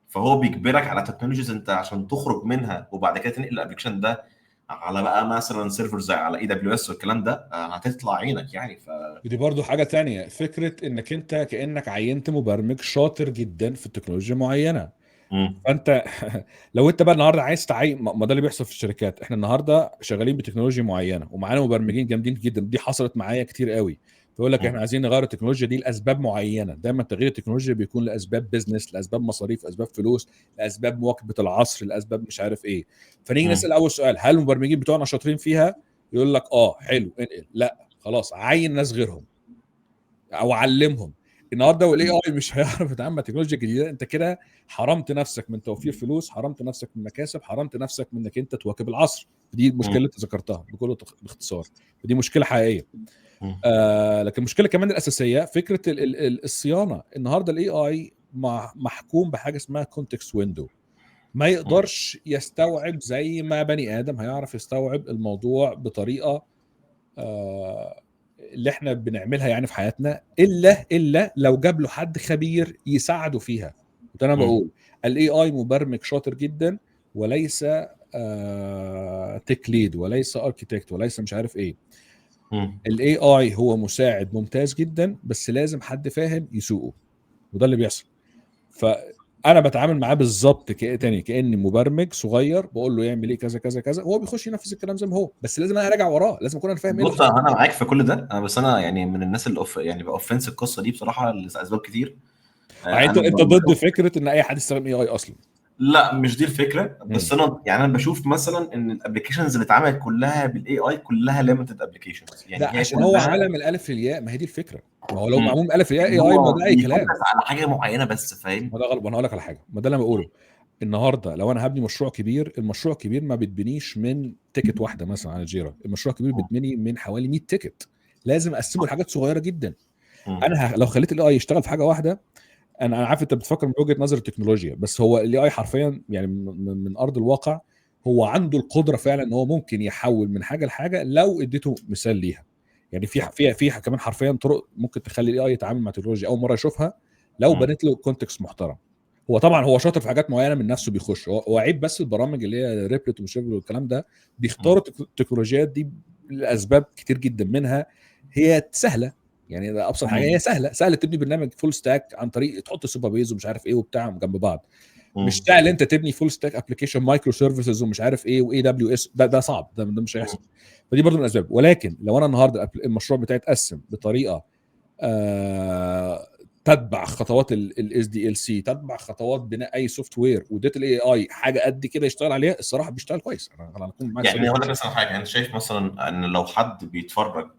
S1: فهو بيجبرك على تكنولوجيز انت عشان تخرج منها وبعد كده تنقل الابلكيشن ده على بقى مثلا سيرفر زي على اي دبليو اس والكلام ده، هتطلع عينك يعني.
S2: ودي برضو حاجة تانية، فكرة انك انت كأنك عينت مبرمج شاطر جدا في تكنولوجيا معينة. فانت لو انت بقى النهارده عايز تعين، ما ده اللي بيحصل في الشركات. احنا النهارده شغالين بتكنولوجيا معينه ومعانا مبرمجين جامدين جدا، دي حصلت معايا كتير قوي. فيقول لك احنا عايزين نغير التكنولوجيا دي لاسباب معينه. دايما تغيير التكنولوجيا بيكون لاسباب بيزنس، لاسباب مصاريف، لاسباب فلوس، لاسباب مواكبه العصر، لاسباب مش عارف ايه. فنيجي نسال اول سؤال، هل المبرمجين بتوعنا شاطرين فيها؟ يقول لك اه حلو انقل. لا خلاص، عين ناس غيرهم او علمهم. النهارده والاي اي مش هيعرف يتعامل مع تكنولوجيا جديده، انت كده حرمت نفسك من توفير فلوس، حرمت نفسك من مكاسب، حرمت نفسك من انك انت تواكب العصر. دي المشكله اللي انت ذكرتها بكل باختصار، ودي مشكله حقيقيه. لكن المشكله كمان الاساسيه فكره الصيانه. النهارده الاي اي محكوم بحاجه اسمها كونتكست ويندو، ما يقدرش يستوعب زي ما بني ادم هيعرف يستوعب الموضوع بطريقه اللي احنا بنعملها يعني في حياتنا، الا لو جاب له حد خبير يساعده فيها. وده انا بقول الاي اي مبرمج شاطر جدا، وليس تك ليد، وليس اركيتكت، وليس مش عارف ايه. الاي اي هو مساعد ممتاز جدا، بس لازم حد فاهم يسوقه، وده اللي بيحصل. فانا بتعامل معاه بالظبط كاني مبرمج صغير، بقول له يعمل ايه كذا كذا كذا، هو بيخش ينفذ الكلام زي ما هو، بس لازم انا اراجع وراه، لازم اكون انا فاهم ايه.
S1: بص انا معاك في كل ده، انا بس انا يعني من الناس اللي يعني باوفنس القصه دي بصراحه لاسباب كتير.
S2: انت
S1: انا
S2: ضد فكره ان اي حد يستخدم اي اي اصلا؟
S1: لا مش دي الفكره، بس انا بشوف مثلا ان الابلكيشنز اللي اتعملت كلها بالاي اي كلها ليميتد ابلكيشنز،
S2: ده
S1: يعني هي
S2: عشان هو
S1: كلها
S2: عملها من الالف للياء، ما هي دي الفكره. ما هو لو معمول من الالف للياء اي اي، ما
S1: هو
S2: ده اي كلام.
S1: بيفوكس على حاجه معينه بس، فاهم؟
S2: ما ده غلط. انا هقول لك على حاجه، ما ده اللي انا بقوله. النهارده لو انا هبني مشروع كبير، المشروع الكبير ما بتبنيش من تيكت واحده مثلا على جيرا، المشروع الكبير بتبني من حوالي 100 تيكت، لازم اقسمه لحاجات صغيره جدا. انا لو خليت الاي اي يشتغل في حاجه واحده، انا عارف انت بتفكر من وجهه نظر التكنولوجيا، بس هو الاي اي حرفيا يعني من ارض الواقع هو عنده القدره فعلا ان هو ممكن يحول من حاجه لحاجه لو اديته مثال ليها. يعني في كمان حرفيا طرق ممكن تخلي الاي اي يتعامل مع تكنولوجيا اول مره يشوفها، لو بنيت له كونتكست محترم. هو طبعا هو شاطر في حاجات معينه من نفسه بيخش، هو عيب بس البرامج اللي هي ريبلت وشيفل والكلام ده بيختاروا التكنولوجيات دي لاسباب كتير جدا، منها هي سهله. يعني ده ابسط حاجه، هي سهله تبني برنامج فول ستاك عن طريق تحط سوبر بيز ومش عارف ايه وبتاع جنب بعض. مش سهل انت تبني فول ستاك ابلكيشن مايكرو سيرفيسز ومش عارف ايه واي دبليو اس، ده صعب، ده مش هيحصل. فدي برضو من الاسباب. ولكن لو انا النهارده المشروع بتاعي اتقسم بطريقه تتبع خطوات الاس دي ال سي، تتبع خطوات بناء اي سوفت وير، واديت الاي اي حاجه قد كده يشتغل عليها، الصراحه بيشتغل كويس. انا اكون معاك
S1: يعني اقول لك مثلا حاجه، انا شايف مثلا ان لو حد بيتفرج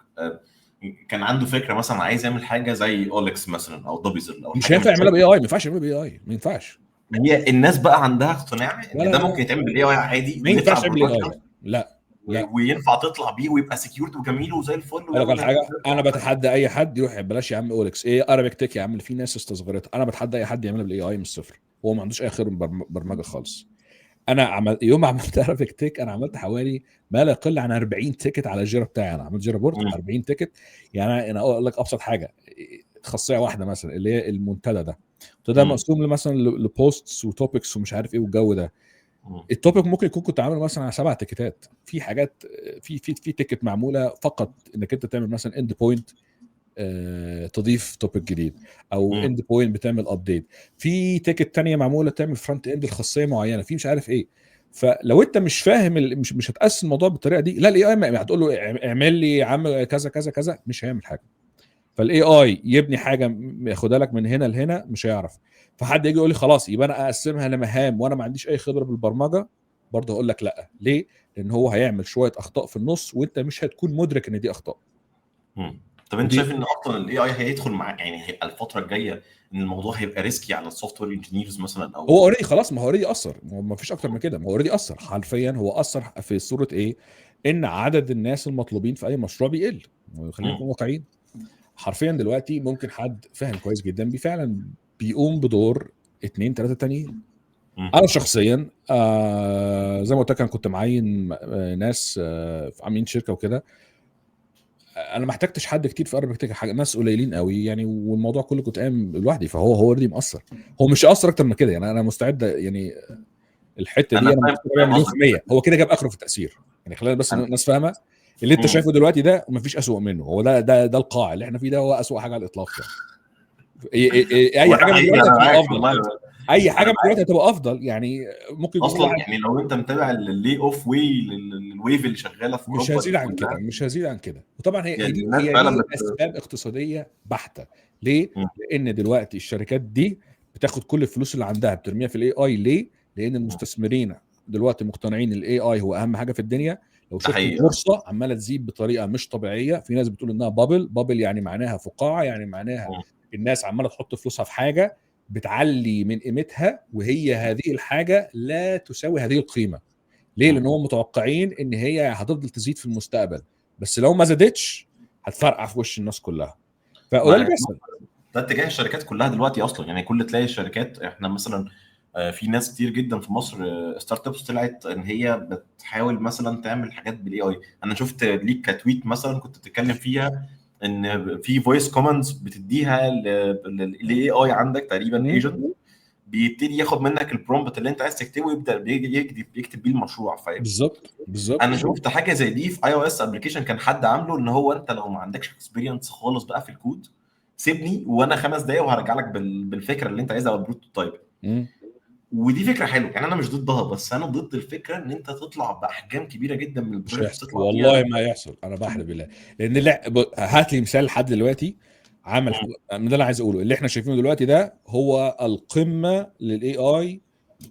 S1: كان عنده فكره مثلا عايز يعمل حاجه زي اولكس مثلا او دوبيزل او
S2: مش
S1: حاجه
S2: هينفع يعملها باي اي، ما ينفعش يعملها باي اي، ما ينفعش.
S1: هي الناس بقى عندها اقتناع
S2: لا
S1: ان
S2: لا
S1: ده
S2: لا
S1: ممكن يتعمل بالاي اي عادي
S2: ما
S1: ويطلع
S2: ينفعش تعمل اي
S1: برودكشن
S2: اي. لا لا.
S1: وينفع تطلع بيه ويبقى سكيورتي وجميل وزي الفل
S2: اقول لك على حاجه، انا بتحدى اي حد يروح بلاش يا عم اولكس ايه ارابيك تك يا عم، اللي في ناس استصغرتها. انا بتحدى اي حد يعملها بالاي اي من الصفر، هو ما عندوش اي خير من برمجه خالص. انا يوم ما عملت ارابيك تك انا عملت حوالي ما لا يقل عن 40 تيكت على الجيرا بتاعي. انا عملت جيرا بورد 40 تيكت. يعني انا اقول لك ابسط حاجه، خاصيه واحده مثلا اللي هي المنتدى ده مقسوم مثلا لبوستس وتوبكس ومش عارف ايه والجو ده. التوبيك ممكن يكون كنت عامل مثلا على 7 تيكتات، في حاجات في تيكت معموله فقط انك انت تعمل مثلا اند بوينت، تضيف توبيك جديد، او اند بوينت بتعمل ابديت. في تيكت تانية معموله تعمل فرونت اند الخاصيه معينه، في مش عارف ايه. فلو انت مش فاهم مش هتقسم الموضوع بالطريقه دي، لا الاي اي هتقول له اعمل لي يا عم كذا كذا كذا، مش هيعمل حاجه. فالاي اي يبني حاجه ياخدها لك من هنا لهنا مش هيعرف. فحد يجي يقول لي خلاص يبقى انا اقسمها لمهام وانا ما عنديش اي خبره بالبرمجه، برضه اقول لك لا. ليه؟ لان هو هيعمل شويه اخطاء في النص وانت مش هتكون مدرك ان دي اخطاء.
S1: طب انت شايف ان اصلا الاي اي هيدخل مع، يعني هيبقى الفتره الجايه ان الموضوع هيبقى ريسكي على السوفت وير انجينيرز مثلا؟ او
S2: هو اوريدي خلاص، ما هو اوريدي اثر، ما فيش اكتر من كده، ما هو اوريدي اثر حرفيا. هو اثر في صوره ايه؟ ان عدد الناس المطلوبين في اي مشروع بيقل. خلينا نكون واقعيين. حرفيا دلوقتي ممكن حد فاهم كويس جدا فعلا بيقوم بدور 2 3 تانيين. انا شخصيا زي ما قلت لك انا كنت معين ناس عاملين شركه وكده. انا ما احتاجتش حد كتير في اربك حاجه، ناس قليلين قوي يعني، والموضوع كله كنت قايم لوحدي. فهو اوريدي مأثر، هو مش هيأثر اكتر من كده. يعني انا مستعد يعني الحته دي
S1: انا
S2: انا مستعد مليون في المية. هو كده جاب اخره في التأثير. يعني خلينا بس الناس فاهمه اللي انت شايفه دلوقتي ده ومفيش اسوأ منه. هو ده القاع اللي احنا فيه، ده هو اسوأ حاجه على الاطلاق يعني. اي حاجه من دلوقتي هتبقى افضل. اي حاجه
S1: انا
S2: من دلوقتي هتبقى افضل، يعني ممكن يكون كل
S1: اصلا
S2: واحد
S1: يعني لو انت متابع اللي اوف واي الويف اللي شغاله في
S2: مش
S1: اوروبا
S2: هزيد
S1: دي
S2: عن كده،
S1: كلها،
S2: مش هزيد عن كده. وطبعا هي
S1: يعني
S2: دي
S1: الناس
S2: هي
S1: فعلا
S2: دي اسباب اقتصاديه بحته. ليه؟
S1: مم.
S2: لان دلوقتي الشركات دي بتاخد كل الفلوس اللي عندها بترميها في الاي اي. ليه؟ لان
S1: مم.
S2: المستثمرين دلوقتي مقتنعين الاي اي هو اهم حاجه في الدنيا. لو
S1: ده
S2: شفت
S1: حقيقه.
S2: البورصه عماله تزيد بطريقه مش طبيعيه، في ناس بتقول انها بابل يعني معناها فقاعه، يعني معناها
S1: مم.
S2: الناس عماله تحط فلوسها في حاجه بتعلي من قيمتها، وهي هذه الحاجه لا تساوي هذه القيمه. ليه؟
S1: مم.
S2: لان هم متوقعين ان هي هتفضل تزيد في المستقبل، بس لو ما زادتش هتفرقع في وش الناس كلها. فده اللي
S1: ما
S2: بيحصل.
S1: ده اتجاه الشركات كلها دلوقتي اصلا، يعني كل تلاقي الشركات، احنا مثلا في ناس كتير جدا في مصر ستارت ابس طلعت ان هي بتحاول مثلا تعمل حاجات بالاي اي. انا شفت ليك كتويت مثلا كنت بتتكلم فيها ان في فويس كوماندز بتديها للاي اي عندك تقريبا
S2: مم.
S1: ايجنت، بيبتدي ياخد منك البرومبت اللي انت عايز تكتبه ويبدا يكتب بيه المشروع، فاهم؟
S2: بالظبط
S1: انا
S2: بالظبط.
S1: شفت حاجه زي دي في اي او اس ابلكيشن كان حد عامله، ان هو انت لو ما عندكش اكسبيرينس خالص بقى في الكود سيبني وانا 5 دقايق وهرجع لك بالفكره اللي انت عايزها او البروتوتايب.
S2: مم.
S1: ودي فكره حلوه، يعني انا مش ضدها، بس انا ضد الفكره ان انت تطلع باحجام كبيره جدا من
S2: مش
S1: البروجكت
S2: هيحصل
S1: تطلع
S2: والله،
S1: فيها.
S2: ما هيحصل، انا بحلف بالله. لان هات لي مثال لحد دلوقتي عمل
S1: مم.
S2: من ده اللي عايز اقوله. اللي احنا شايفينه دلوقتي ده هو القمه للاي اي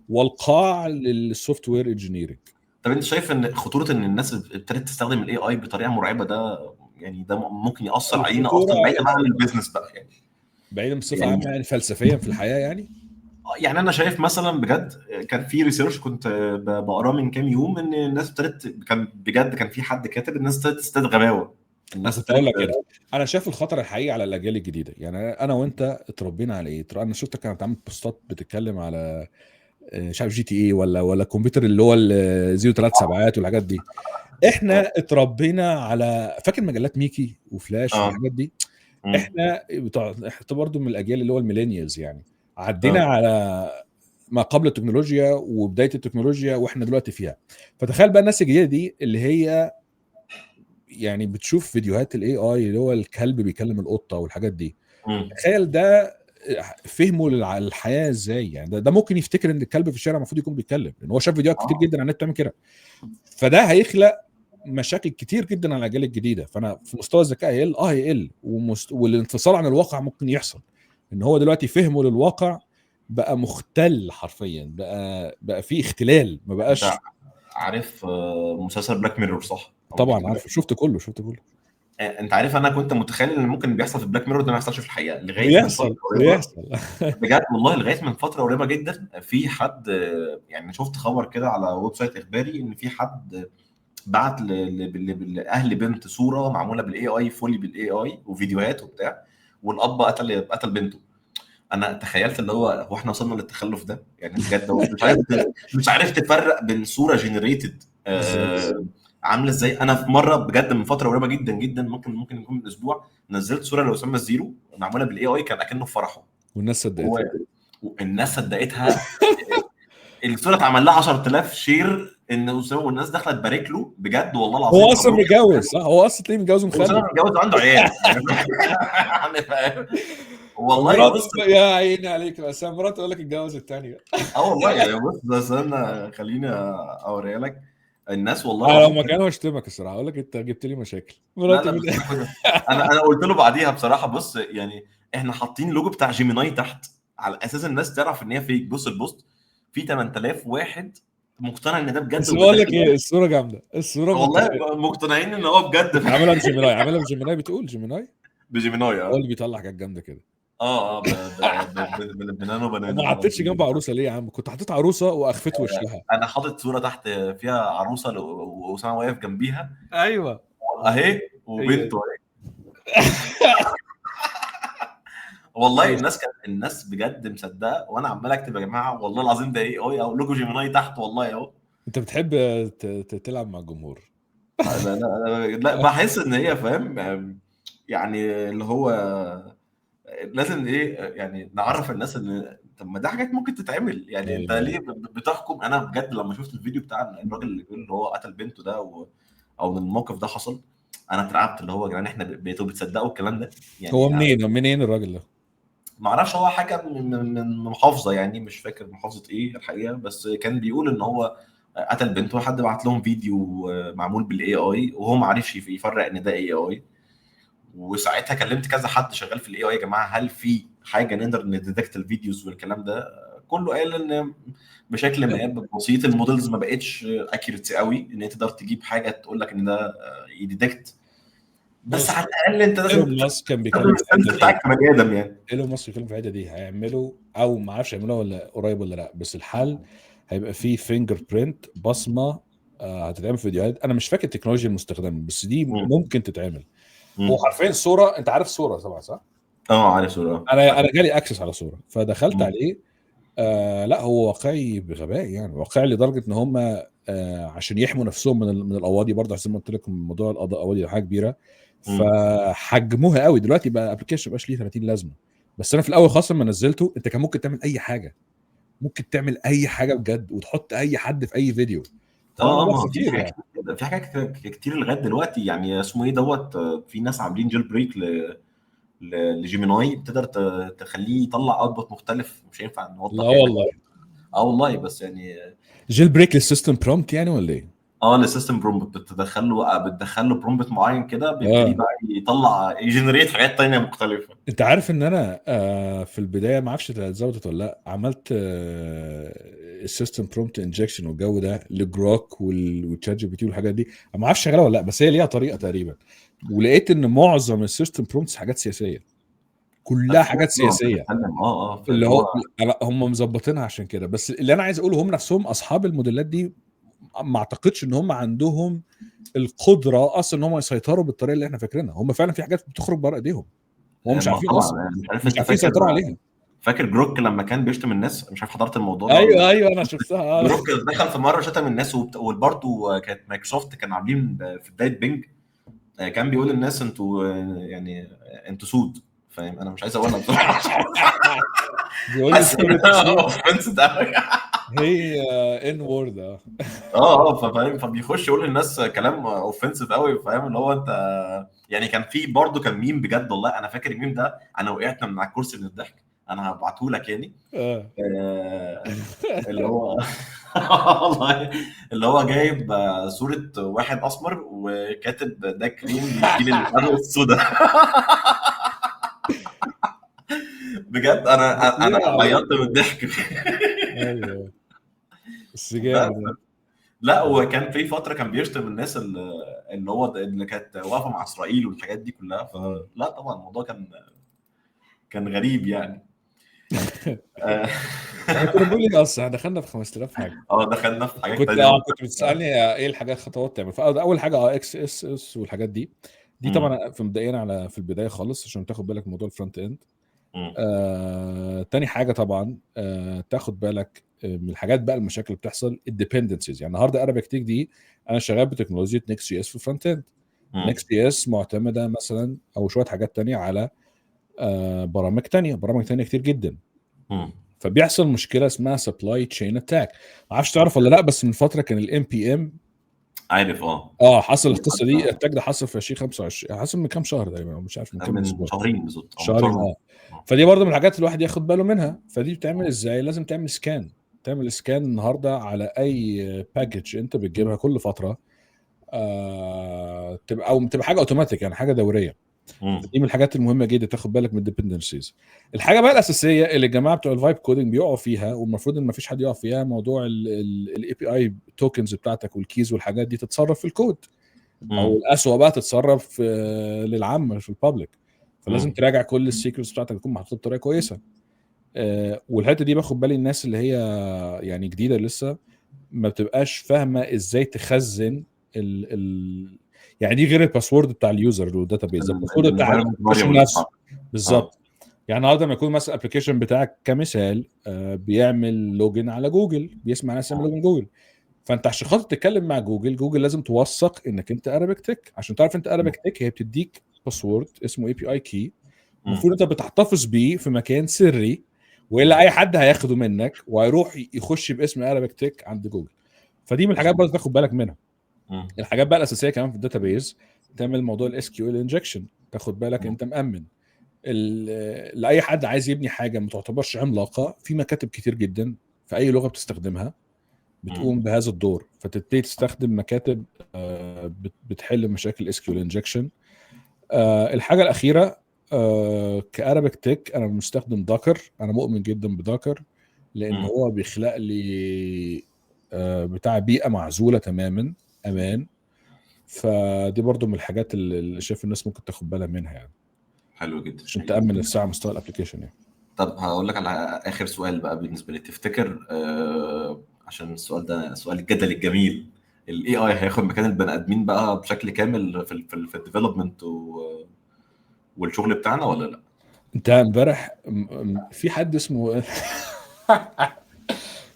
S2: والقاع للسوفت وير انجينيرنج.
S1: طب انت شايف ان خطوره ان الناس ابتدت تستخدم الاي اي بطريقه مرعبه ده، يعني ده ممكن ياثر علينا
S2: الخطوره
S1: اصلا بعيدا بقى عن البيزنس بقى يعني؟
S2: بعيدا بصفه
S1: يعني
S2: عامه، يعني فلسفيا في الحياه يعني.
S1: يعني انا شايف مثلا بجد كان في ريسيرش كنت بقراه من كام يوم ان الناس ابتدت، كان بجد كان في حد كاتب الناس ابتدت تستخدم غباوه.
S2: انا
S1: الناس
S2: كنت اقول
S1: ابتدت
S2: لك كده. انا شايف الخطر الحقيقي على الاجيال الجديده. يعني انا وانت اتربينا على ايه؟ انا شفتك كانت عامل بوستات بتتكلم على مش عارف جي تي اي ولا الكمبيوتر اللي هو ال 037 والحاجات دي. احنا اتربينا على، فاكر مجلات ميكي وفلاش
S1: اه.
S2: والحاجات دي.
S1: مم.
S2: احنا برضه من الاجيال اللي هو الميلينيالز يعني. عدينا
S1: اه.
S2: على ما قبل التكنولوجيا وبدايه التكنولوجيا واحنا دلوقتي فيها. فتخيل بقى الناس الجديده دي اللي هي يعني بتشوف فيديوهات الاي اي اللي هو الكلب بيكلم القطه والحاجات دي.
S1: مم.
S2: تخيل ده فهمه للحياه ازاي. يعني ده ممكن يفتكر ان الكلب في الشارع المفروض يكون بيتكلم، لان هو شاف فيديوهات كتير
S1: اه.
S2: جدا على النت بتعمل كده. فده هيخلق مشاكل كتير جدا على الاجيال الجديده. فانا في مستوى الذكاء هيقل والانفصال عن الواقع ممكن يحصل. ان هو دلوقتي فهمه للواقع بقى مختل حرفيا، بقى فيه اختلال، ما
S1: انت
S2: بقاش.
S1: عارف مسلسل بلاك ميرور صح؟ او مش
S2: طبعا
S1: فاكر
S2: عارف، شفت كله شفت كله.
S1: انت عارف انا كنت متخيل ان ممكن بيحصل في بلاك ميرور ده ما يحصلش في الحقيقه لغايه من فتره
S2: بيحصل
S1: قريبه.
S2: بيحصل.
S1: بجد والله لغايه من فتره قريبه جدا في حد يعني شفت خبر كده على ويب سايت اخباري ان في حد بعت لاهل بنت صوره معموله بالاي اي، فولي بالاي اي وفيديوهات وبتاع، والاب قتل بنته. انا تخيلت اللي هو احنا وصلنا للتخلف ده يعني بجد، هو انت مش عارف تفرق بين صوره جنريتد
S2: بالظبط.
S1: عامله ازاي. انا في مره بجد من فتره قريبه جدا جدا، ممكن يكون من اسبوع، نزلت صوره لاسامه الزيرو معموله بالاي اي كان اكنه في فرحه.
S2: والناس صدقتها.
S1: هو والناس صدقتها. الصوره اتعمل لها 10,000 شير ان اسامه، والناس داخله تبارك له بجد والله
S2: هو
S1: العظيم
S2: اصلا
S1: مبروك.
S2: متجوز صح؟ هو اصلا تلاقيه متجوز
S1: اسامه
S2: ومخلف.
S1: متجوز وعنده عيال يعني فاهم. والله
S2: مراته
S1: بص.
S2: يا عيني عليك، بس مراته تقول لك اتجوز الثانيه.
S1: اه والله يعني بص، بس انا خليني اوريها لك. الناس والله
S2: انا لو
S1: العظيم
S2: مكانه هشتمك الصراحه، اقول لك انت جبت لي مشاكل
S1: لا
S2: مراتي
S1: لا بس
S2: من.
S1: انا قلت له بعديها بصراحه، بص يعني احنا حاطين لوجو بتاع جيميناي تحت على اساس الناس تعرف ان هي فيك. بص البوست فيه 8000 واحد مقتنع ان ده بجد
S2: بس بقول لك ايه،
S1: وبيتاخد.
S2: الصوره جامده، الصوره
S1: والله
S2: منطقيه.
S1: مقتنعين ان هو بجد
S2: عاملها بجيميناي، عاملها بجيميناي، بتقول جيميناي
S1: بجيميناي
S2: هو
S1: اه.
S2: اللي بيطلع حاجات جامده كده.
S1: اه بنانو
S2: وما
S1: بنانا
S2: حطيتش جنب عروسه ليه يا عم؟ كنت حطيت عروسه واخفت وشها.
S1: انا حاطط صوره تحت فيها عروسه واسامه واقف جنبيها
S2: ايوه.
S1: اهي
S2: هي
S1: وبنته
S2: دي.
S1: اهي. والله
S2: ماشي.
S1: الناس بجد مصدقه، وانا عمال اكتب يا جماعه والله العظيم ده ايه اهو لوجو جيميناي تحت والله اهو.
S2: انت بتحب تلعب مع الجمهور.
S1: لا بحس ان هي فاهم يعني اللي هو لازم ايه يعني نعرف الناس ان طب ما ده حاجات ممكن تتعمل، يعني انت
S2: ايوه.
S1: ليه بتحكم. انا بجد لما شفت الفيديو بتاع الراجل اللي بيقول اللي هو قتل بنته ده او ان الموقف ده حصل، انا اترعبت اللي هو يا جدعان احنا بقيتوا بتصدقوا الكلام ده
S2: هو
S1: يعني.
S2: منين الراجل ده؟
S1: ما اعرفش هو حاجه من محافظه يعني، مش فاكر محافظه ايه الحقيقه، بس كان بيقول ان هو قتل بنته، وحد بعت لهم فيديو معمول بالاي اي وهو ما عرفش يفرق ان ده اي اي. وساعتها كلمت كذا حد شغال في الاي اي، يا جماعه هل في حاجه نقدر نديتكت الفيديوز والكلام ده؟ كله قال ان بشكل ما بسيط المودلز ما بقتش اكيوريتي قوي ان انت تقدر تجيب حاجه تقول لك ان ده يديتكت، بس
S2: بص،
S1: على الاقل انت لازم
S2: ايلون ماسك كان
S1: تستخدم
S2: بيتكلم في الحته
S1: السنس
S2: دي.
S1: بتاعك كبني ادم يعني.
S2: ايلون ماسك بيتكلم في الحته دي، هيعملوا او ما اعرفش يعملوها ولا قريب ولا لا، بس الحل هيبقى فيه فينجر برينت، بصمه هتتعمل في فيديوهات. انا مش فاكر التكنولوجيا المستخدمه بس دي
S1: مم.
S2: ممكن تتعمل. هو
S1: مم.
S2: حرفيا صوره، انت عارف صوره طبعا صح؟
S1: اه عارف صورة.
S2: انا جالي اكسس على صوره فدخلت
S1: مم.
S2: عليه. لا هو واقعي بغباء، يعني واقعي لدرجه ان هم عشان يحموا نفسهم من القواضي برضه، عشان ما قلت لكم موضوع القواضي حاجه كبيره،
S1: مم.
S2: فحجموها قوي. دلوقتي بقى ابلكيشن مبقاش ليه 30 لازمه. بس انا في الاول خاصه لما نزلته انت كان ممكن تعمل اي حاجه، ممكن تعمل اي حاجه بجد وتحط اي حد في اي فيديو. طبعا
S1: اه
S2: الموضوع
S1: ما هو في
S2: خطير
S1: حاجات
S2: يعني.
S1: كتير، في حاجات كتير لغايه دلوقتي يعني. اسمه ايه دوت، في ناس عاملين جيل بريك لجيميناي، تقدر تخليه يطلع اوتبوت مختلف، مش هينفع
S2: لا
S1: نوضح يعني.
S2: والله.
S1: اه والله بس يعني.
S2: جيل بريك للسيستم برومبت يعني ولا ايه؟
S1: اه السيستم برومبت بتدخل له برومبت معين كده، بيبتدي
S2: اه
S1: بقى يطلع يجنريت حاجات تانية مختلفه.
S2: انت عارف ان انا في البدايه ما اعرفش اتظبطت ولا لا، عملت السيستم برومبت انجكشن والجو ده لجروك والتشات جي بي تي والحاجات دي. أنا ما اعرفش شغاله ولا لا، بس هي ليها طريقه تقريبا. ولقيت ان معظم السيستم برومبتس حاجات سياسيه، كلها
S1: في ناس
S2: حاجات سياسيه.
S1: بتتكلم في
S2: اللي
S1: اللي
S2: هو
S1: هو.
S2: لا، هم مظبطينها عشان كده. بس اللي انا عايز اقوله هم نفسهم اصحاب الموديلات دي ما اعتقدش ان هم عندهم القدره اصلا ان هم يسيطروا بالطريقه اللي احنا فاكرينها. هم فعلا في حاجات بتخرج بره ايديهم، هم مش
S1: ما
S2: عارفين
S1: طبعا
S2: اصلا،
S1: مش عارف
S2: مش
S1: انت
S2: عارفين
S1: فاكر،
S2: يسيطروا عليها.
S1: فاكر جروك لما كان بيشتم الناس؟ مش عارف حضرت الموضوع ده ولا
S2: ايوه
S1: لا.
S2: ايوه انا شفتها
S1: جروك دخل في مره شتم الناس، وبرضه كانت مايكروسوفت كانوا عاملين في بدايه بينج، كان بيقول للناس انتوا يعني انتوا سود، فاهم؟ انا مش عايز اقولها بصراحه.
S2: بيقول لي
S1: حاسس ان
S2: سوري
S1: ده
S2: تسود.
S1: اوفنس قوي.
S2: هي ان وورد
S1: فاهم، فبيخش يقول للناس كلام اوفنسيف قوي، فاهم اللي هو انت يعني. كان في برضه كان ميم بجد والله، انا فاكر الميم ده، انا وقعت من على الكرسي من الضحك، انا هبعته لك يعني.
S2: اه
S1: اللي هو والله، اللي هو جايب صورة واحد أسمر وكاتب ده كريم بيشيل الفرو السوداء. بجد أنا
S2: فظيع
S1: عيطت من
S2: والله.
S1: الضحك.
S2: ايوه بس
S1: بس
S2: جامد يعني.
S1: لا، وكان في فترة كان بيشتم الناس اللي هو اللي كانت واقفة مع إسرائيل والحاجات دي كلها، فلا طبعا الموضوع كان غريب يعني. اه
S2: احنا كنا بنقول ايه اصلا؟ احنا دخلنا في 5000 حاجه.
S1: دخلنا في حاجات
S2: كنت
S1: تانية
S2: كنت
S1: مختلفة.
S2: بتسالني ايه الحاجات خطوات تعمل. فاول حاجه اكس اس اس والحاجات دي
S1: مم.
S2: طبعا في مبدئيا على في البدايه خالص عشان تاخد بالك من موضوع الفرونت اند.
S1: مم.
S2: تاني حاجه طبعا تاخد بالك من الحاجات بقى، المشاكل اللي بتحصل الديبندنسيز. يعني النهارده ارابيك تيك دي انا شغال بتكنولوجيا نيكست جي اس في الفرونت اند.
S1: مم.
S2: نيكست جي اس معتمده مثلا او شويه حاجات تانية على برامج تانية كتير جدا.
S1: مم.
S2: فبيحصل مشكله اسمها سبلاي تشين اتاك. ما اعرفش تعرف ولا لا، بس من فتره كان الام بي ام
S1: عارف
S2: حصل القصه دي. التاج ده حصل في 2025، حصل من كام شهر تقريبا، أو مش عارف من كام
S1: من
S2: اسبوع،
S1: شهرين بالظبط او من
S2: شهرين
S1: شهر.
S2: فدي برضه من الحاجات الواحد ياخد باله منها. فدي بتعمل ازاي؟ لازم تعمل سكان. تعمل سكان النهارده على اي باكج انت بتجيبها كل فتره، تبقى او تبقى حاجه اوتوماتيك يعني حاجه دوريه.
S1: مم.
S2: دي من الحاجات المهمه جدا تاخد بالك من الديبندنسيز. الحاجه بقى الاساسيه اللي الجماعه بتوع الفايب كودنج بيقعوا فيها، والمفروض ان مفيش حد يقع فيها، موضوع الاي بي اي توكنز بتاعتك والكيز والحاجات دي تتصرف في الكود، او
S1: مم.
S2: الاسوأ بقى تتصرف للعامه في البابليك. فلازم
S1: مم.
S2: تراجع كل السيكريتس بتاعتك تكون محطوطه بطريقه كويسه. والحته دي باخد بالي الناس اللي هي يعني جديده لسه ما بتبقاش فاهمه ازاي تخزن ال يعني دي غير الباسورد بتاع اليوزر والداتابيز، الباسورد بتاع
S1: الانفايرمنت
S2: الابلكيشن
S1: فاريبلز
S2: نفسه.
S1: بتاعتك. اه.
S2: بالظبط. يعني النهارده لما يكون مثلا الابلكيشن بتاعك كمثال بيعمل لوجن على جوجل، بيسمع ناس يعمل لوجن جوجل، فانت عشان خاطر تتكلم مع جوجل لازم توثق انك انت ارابيك تك. عشان تعرف انت ارابيك تك هي بتديك باسورد اسمه اي بي اي كي،
S1: مم.
S2: المفروض انت بتحتفظ بيه في مكان سري، والا اي حد هياخده منك وهيروح يخش باسم ارابيك تك عند جوجل. فدي من الحاجات برضه تاخد بالك منها.
S1: مم.
S2: الحاجات بقى الاساسيه كمان في الداتابيز، تعمل موضوع الاس كيو ال انجكشن، تاخد بالك انت مأمن. لاي حد عايز يبني حاجه ما تعتبرش عملاقه، في مكاتب كتير جدا في اي لغه بتستخدمها بتقوم بهذا الدور، فتبتدي تستخدم مكاتب بتحل مشاكل اس كيو ال انجكشن. الحاجه الاخيره كارابيك تك انا مستخدم داكر، انا مؤمن جدا بداكر لان هو بيخلق لي بتاع بيئه معزوله تماما امان. فدي برضو من الحاجات اللي شايف الناس ممكن تاخد بالها منها يعني،
S1: حلو جدا
S2: عشان تامن الساعه مستوى الابلكيشن يعني.
S1: طب هقول لك على اخر سؤال بقى بالنسبه لي. تفتكر عشان السؤال ده سؤال الجدل الجميل، الاي اي هياخد مكان البني ادمين بقى بشكل كامل في الديفلوبمنت والشغل بتاعنا ولا لا؟
S2: انت امبارح في حد اسمه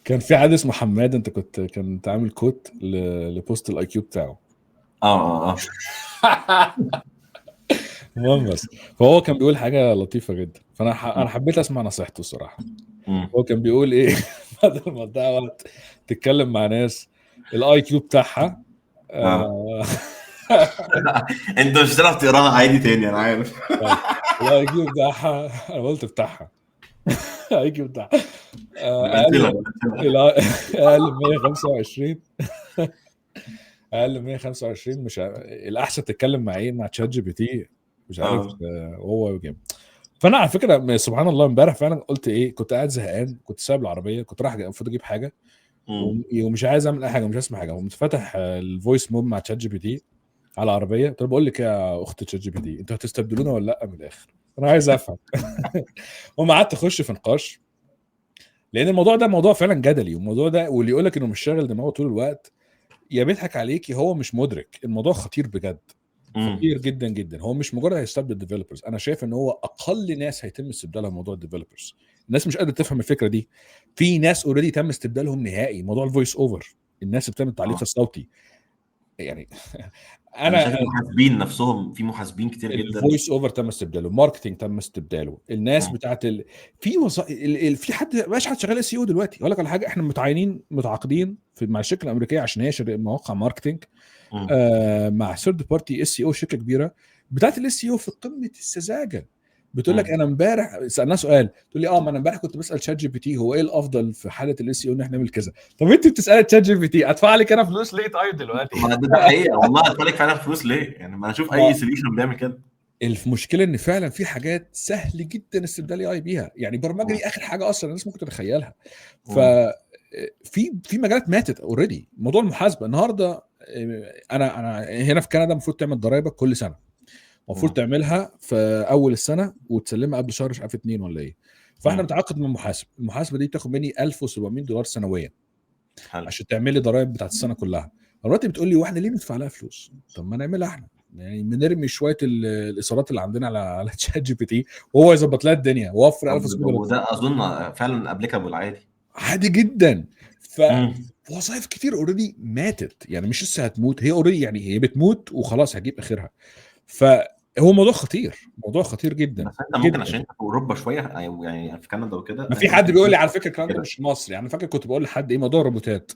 S2: كان في حد اسمه حماد، انت كنت عامل كوت لبوست الاي كيو بتاعه.
S1: اه
S2: المهم بس فهو كان بيقول حاجه لطيفه جدا، انا حبيت اسمع نصيحته الصراحه. هو كان بيقول ايه بدل ما تضيع وقت تتكلم مع ناس الاي كيو بتاعها
S1: انت مش هتعرف تقراها عادي تاني انا عارف.
S2: الاي كيو بتاعها انا قلت بتاعها الاي كيو بتاعها اقل من 125 اقل من 125 مش الاحسن تتكلم مع ايه، مع تشات جي بي تي مش عارف وهو جيم. فانا على فكره سبحان الله امبارح فعلا قلت ايه، كنت قاعد زهقان، كنت سايب العربيه، كنت رايح المفروض اجيب حاجه ومش عايز اعمل اي حاجه، مش اسمع حاجه، وقمت فاتح الفويس مود مع تشات جي بي تي على العربيه. طب بقول لك يا اخت تشات جي بي تي، انتوا هتستبدلونا ولا لا؟ من الاخر انا عايز افهم. وما قعدت اخش في نقاش، لان الموضوع ده موضوع فعلا جدلي، والموضوع ده واللي يقول لك انه مش شاغل دماغه طول الوقت يا بيضحك عليكي، هو مش مدرك الموضوع خطير بجد، خطير جدا جدا. هو مش مجرد هيستبدل الديفلوبرز، انا شايف ان هو اقل ناس هيتم استبدالها موضوع الديفلوبرز. الناس مش قادره تفهم الفكره دي. في ناس اوريدي تم استبدالهم نهائي، موضوع الفويس اوفر، الناس بتعمل التعليق الصوتي يعني.
S1: انا شايف
S2: انا
S1: المحاسبين نفسهم، في محاسبين كتير جدا
S2: الفويس اوفر تم استبداله، ماركتنج تم استبداله، الناس بتاعت في في حد مش حد شغال اس او دلوقتي. اقول لك على حاجه، احنا متعاقدين مع الشركه الامريكيه عشان هي مواقع ماركتنج مع ثيرد بارتي اس او، شركه كبيره بتاعت الاس او في قمه السذاجه. بتقول لك انا امبارح سالناه سؤال، تقول لي ما انا امبارح كنت بسال شات جي بي تي هو ايه الافضل في حاله الاس او ان احنا نعمل كذا. طب انت بتسال شات جي بي تي ادفع لك انا فلوس ليه طيب دلوقتي؟
S1: ده حقيقه والله، ادفع لك فعلا فلوس ليه يعني؟ ما اشوف اي سوليوشن بيعمل كده.
S2: المشكله ان فعلا في حاجات سهل جدا استبدال اي بيها، يعني برمجه دي اخر حاجه اصلا الناس ممكن تتخيلها. ف في مجالات ماتت اوريدي. موضوع المحاسبه النهارده، انا هنا في كندا المفروض تعمل ضرايبك كل سنه، المفروض تعملها في اول السنه وتسلمها قبل شهر مش عارف 2 ولا ايه. فاحنا متعاقد من محاسب، المحاسبه دي بتاخد مني $1700 سنويا عشان تعمل لي ضرايب بتاعت السنه كلها. دلوقتي بتقول لي واحنا ليه ندفع لها فلوس؟ طب ما نعملها احنا، يعني بنرمي شويه الاصرارات اللي عندنا على تشات جي بي تي وهو يظبط لها الدنيا ووفر $1700.
S1: وده اظن فعلا ابليكابل
S2: عادي جدا. وظائف كتير اوريدي ماتت، يعني مش لسه هتموت، هي اوريدي يعني هي بتموت وخلاص هتجيب اخرها. فهو موضوع خطير، موضوع خطير جدا.
S1: بس انت ممكن عشان انت في اوروبا شويه او يعني في كندا وكده،
S2: ما في حد بيقول لي على فكره الكلام ده مش في مصر، يعني فاكر كنت بقول لحد ايه موضوع الروبوتات،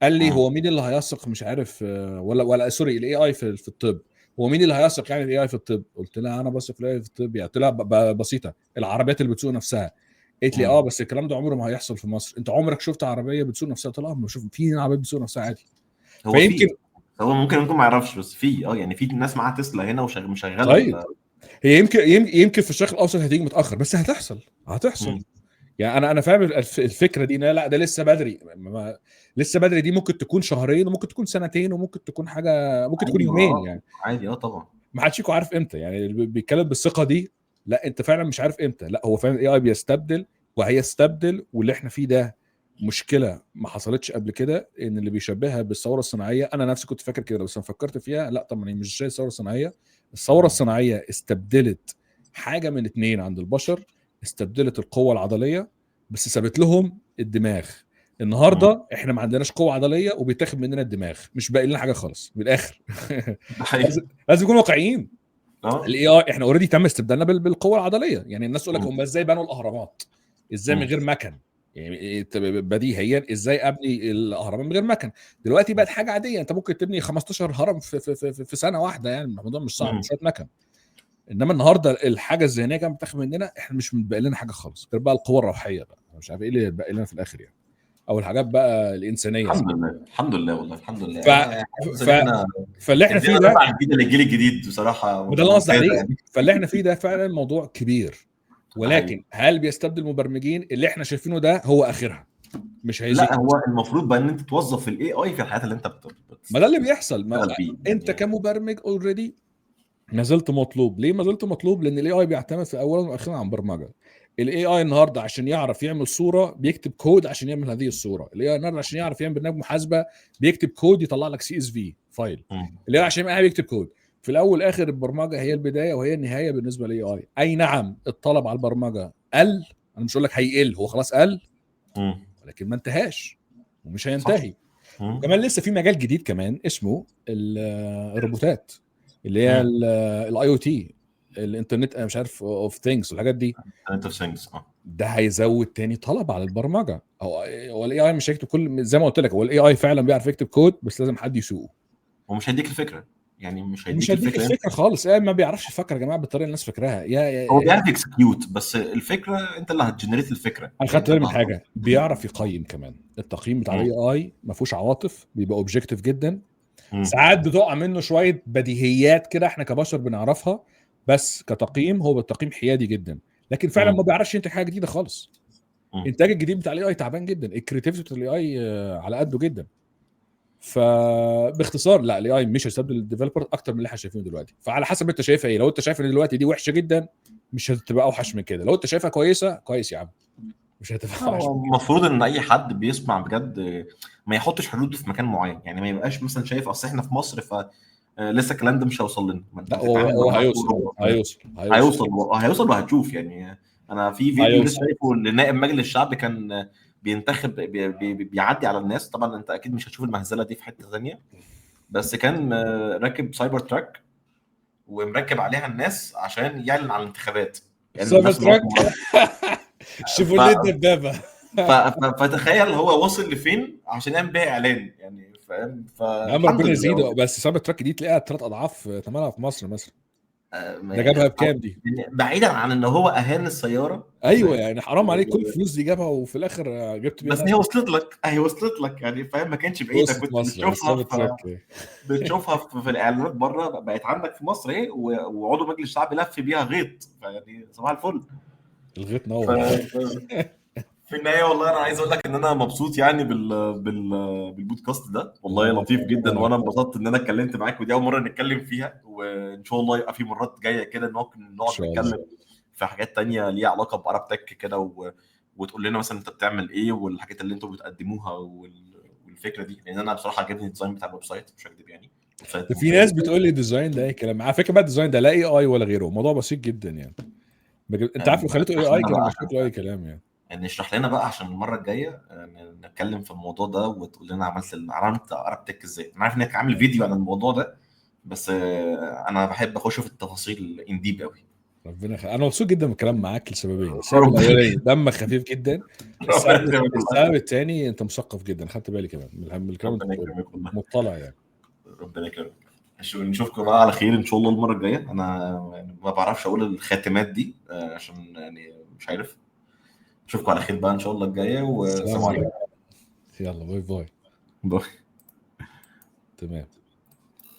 S2: قال لي هو مين اللي هيثق مش عارف ولا سوري الاي اي في الطب، هو مين اللي هيثق يعني الاي اي في الطب؟ قلت لها انا بثق في الاي اي في الطب يعني. قلت لها بسيطه، العربيات اللي بتسوق نفسها. قالت لي بس الكلام ده عمره ما هيحصل في مصر، انت عمرك شفت عربيه بتسوق نفسها؟ قلت لها بشوف في عربيات بتسوق نفسها عادي.
S1: فيمكن هو ممكن يكون ما يعرفش، بس في يعني في ناس معاها تسلا هنا ومشغله.
S2: طيب هي يمكن في الشرق الاوسط هتيجي متاخر، بس هتحصل. يعني انا فاهم الفكره دي، لا ده لسه بدري، لسه بدري، دي ممكن تكون شهرين وممكن تكون سنتين وممكن تكون حاجه ممكن تكون يومين يعني
S1: عادي. طبعا
S2: ما حدش فيكم عارف امتى، يعني اللي بيتكلم بالثقه دي لا انت فعلا مش عارف امتى. لا هو فعلا الاي اي بيستبدل وهيستبدل، واللي احنا فيه ده مشكله ما حصلتش قبل كده، ان اللي بيشبهها بالثوره الصناعيه. انا نفسي كنت فاكر كده بس انا فكرت فيها لا طبعا هي مش زي الثوره الصناعيه. الثوره الصناعيه استبدلت حاجه من اتنين عند البشر، استبدلت القوه العضليه بس سابت لهم الدماغ. النهارده احنا ما عندناش قوه عضليه وبيتاخد مننا الدماغ، مش باقي لنا حاجه خالص من الاخر. لازم نكون واقعيين. الاي اي احنا اوريدي تم استبدالنا بالقوه العضليه، يعني الناس تقول لك هم ازاي بنوا الاهرامات؟ ازاي من غير مكن؟ يعني بديهيا ازاي ابني الاهرامات من غير مكن؟ دلوقتي بقت حاجه عاديه، انت ممكن تبني 15 هرم في سنه واحده، يعني الموضوع مش صعب، شويه مكن. انما النهارده الحاجه الذهنيه كانت بتاخد مننا، احنا مش متبقى لنا حاجه خالص غير بقى القوه الروحيه بقى، مش عارف ايه اللي بقى لنا في الاخر يعني، او الحاجات بقى الانسانيه
S1: الحمد
S2: زي.
S1: لله الحمد لله والله الحمد
S2: ف...
S1: لله. انا حاسس
S2: ف...
S1: ان احنا
S2: فاللي احنا فيه
S1: ادينا
S2: ده،
S1: دفعه جديده للجيل الجديد بصراحه
S2: وده اللي أنا قصدي
S1: ممتازه
S2: عليه،
S1: يعني.
S2: فاللي احنا فيه ده فعلا موضوع كبير،
S1: ده حقيقي.
S2: ولكن هل بيستبدل المبرمجين؟ اللي احنا شايفينه ده هو اخرها، مش
S1: لا
S2: هيزيد.
S1: هو المفروض بقى ان انت توظف الاي اي في الحاجات اللي انت
S2: ما ده اللي بيحصل. ما
S1: بتشتغل بيه
S2: انت
S1: يعني.
S2: كمبرمج اوريدي ما زلت مطلوب. ليه ما زلت مطلوب؟ لان الاي اي بيعتمد في اولا واخيرا عن برمجه. الاي اي النهارده عشان يعرف يعمل صوره بيكتب كود عشان يعمل هذه الصوره. الاي اي النهارده عشان يعرف يعمل برنامج محاسبه بيكتب كود يطلع لك سي اس في فايل.
S1: مم.
S2: الاي اي عشان يعمل بيكتب كود. في الاول والاخر البرمجه هي البدايه وهي النهايه بالنسبه للاي اي. اي نعم الطلب على البرمجه قل، انا مش هقول لك هيقل، هو خلاص قل،
S1: مم.
S2: ولكن ما انتهاش ومش
S1: صح.
S2: هينتهي.
S1: مم.
S2: وكمان لسه في مجال جديد كمان اسمه الروبوتات، اللي هي
S1: مم.
S2: الاي او تي، الانترنت مش عارف اوف ثينجز والحاجات دي.
S1: انت في سينجز
S2: ده هيزود تاني طلب على البرمجه. هو الاي اي مش هيكتب كل، زي ما قلت لك، هو الاي اي فعلا بيعرف يكتب كود بس لازم حد يسوقه.
S1: ومش هيديك الفكره يعني، مش
S2: ومش
S1: هيديك
S2: هديك
S1: الفكره.
S2: الفكره خالص، ما بيعرفش يفكر يا جماعه بالطريقه اللي الناس فاكراها.
S1: هو بيعرف اكسكيوت، بس الفكره انت اللي هتجنريت الفكره
S2: انا
S1: يعني،
S2: خدت
S1: انت
S2: بالي
S1: اللي
S2: من حاجه، بيعرف يقيم كمان. التقييم بتاع الاي اي ما فيهوش عواطف، بيبقى اوبجكتيف جدا. ساعات بتقع منه شويه بديهيات كده احنا كبشر بنعرفها، بس كتقييم هو بالتقييم حيادي جدا. لكن فعلا ما بيعرفش ينتج حاجه جديده خالص. الانتاج الجديد بتاع الاي اي تعبان جدا، الكريتيفيتي بتاع الاي اي على قده جدا. فباختصار لا، الاي اي مش هيستبدل الديفلوبر اكتر من اللي احنا شايفينه دلوقتي. فعلى حسب انت شايفها ايه. لو انت شايف ان دلوقتي دي وحشه جدا، مش هتبقى اوحش من كده. لو انت شايفها كويسه، كويس يا عم، مش هتبقى اوحش
S1: هو
S2: من كده.
S1: المفروض ان اي حد بيسمع بجد ما يحطش حدوده في مكان معين يعني، ما يبقاش مثلا شايف اصل احنا في مصر ف لسه الكلام ده مش هيوصل لنا. ما انت
S2: لا، هو
S1: بتتعامل مع
S2: هو
S1: ناس في
S2: هيوصل
S1: اوروبا فاهم؟
S2: هيوصل هيوصل
S1: هيوصل وهتشوف يعني. انا في فيديو لسه
S2: هيوصل.
S1: شايفه لنائب مجلس الشعب كان بينتخب بيعدي على الناس. طبعا انت اكيد مش هتشوف المهزله دي في حته ثانيه، بس كان راكب سايبر تراك ومركب عليها الناس عشان يعلن على الانتخابات يعني
S2: سايبر
S1: الناس اللي هو
S2: تراك.
S1: ف...
S2: شيفوليه الدبابه.
S1: فتخيل هو وصل لفين عشان يعمل بيها اعلان يعني فاهم.
S2: يا عم
S1: فالحمد
S2: ربنا
S1: لله
S2: يزيده،
S1: والله.
S2: بس سايبر تراك دي تلاقيها 3 اضعاف ثمنها في مصر مثلا. ده
S1: يعني
S2: جابها بكام دي؟
S1: بعيدا عن ان هو اهان السياره
S2: ايوه
S1: فاهم.
S2: يعني حرام عليك، كل الفلوس دي جابها وفي الاخر جبت بيها
S1: بس
S2: ناس.
S1: هي وصلت لك، هي وصلت لك يعني فاهم، ما كانش بعيده،
S2: وسط
S1: كنت
S2: مصر
S1: بتشوفها
S2: السايبر
S1: في
S2: تراك.
S1: في الاعلانات بره، بقت عندك في مصر اهي، وعضو مجلس الشعب لف بيها غيط يعني صباح الفل.
S2: الغيط
S1: ف...
S2: نور.
S1: في النهايه والله انا عايز اقول لك ان انا مبسوط يعني بالبودكاست ده، والله
S2: وانا
S1: لطيف جدا،
S2: وانا
S1: وانا انبسطت ان انا اتكلمت معاك، ودي اول مره نتكلم فيها، وان شاء الله يبقى في مرات جايه كده
S2: ان
S1: نقعد
S2: شاء الله.
S1: نتكلم في حاجات تانية ليها علاقه باراب تك كده، وتقول لنا مثلا انت بتعمل ايه والحاجات اللي انتوا بتقدموها والفكره دي، لان انا بصراحه عجبني الديزاين بتاع الويب سايت، مش هكدب يعني الويب سايت
S2: في
S1: ممتاز.
S2: ناس بتقول لي ديزاين ده اي كلام. على فكره بقى الديزاين ده لا اي اي ولا غيره، موضوع بسيط جدا يعني. انت عارف لو خليته اي
S1: اشرح
S2: اي
S1: لنا
S2: كان
S1: بقى
S2: يبقى
S1: عشان،
S2: شكله اي كلام يعني.
S1: يعني اشرح لنا بقى عشان المره الجايه نتكلم في الموضوع ده، وتقول لنا عملت اراب تك ازاي. انا عارف انك عامل فيديو عن الموضوع ده، بس انا بحب اخش في التفاصيل انديب قوي.
S2: انا مبسوط جدا من الكلام معاك لسببين. السبب
S1: ربنا
S2: الاولاني دمك خفيف جدا.
S1: ربنا
S2: السبب
S1: يكرمك والله.
S2: السبب الثاني انت مثقف جدا، خدت بالي كمان من الكلام اللي
S1: ربنا
S2: انت بتقوله.
S1: يكرمك والله.
S2: مطلع يعني.
S1: ربنا يكرمك. نشوفكم بقى على خير ان شاء الله المره الجايه. انا يعني ما بعرفش اقول الخاتمات دي عشان يعني مش عارف. نشوفكم على خير بقى ان شاء الله الجايه،
S2: السلام
S1: والسلام
S2: عليكم.
S1: عليكم.
S2: يلا باي باي.
S1: باي.
S2: تمام.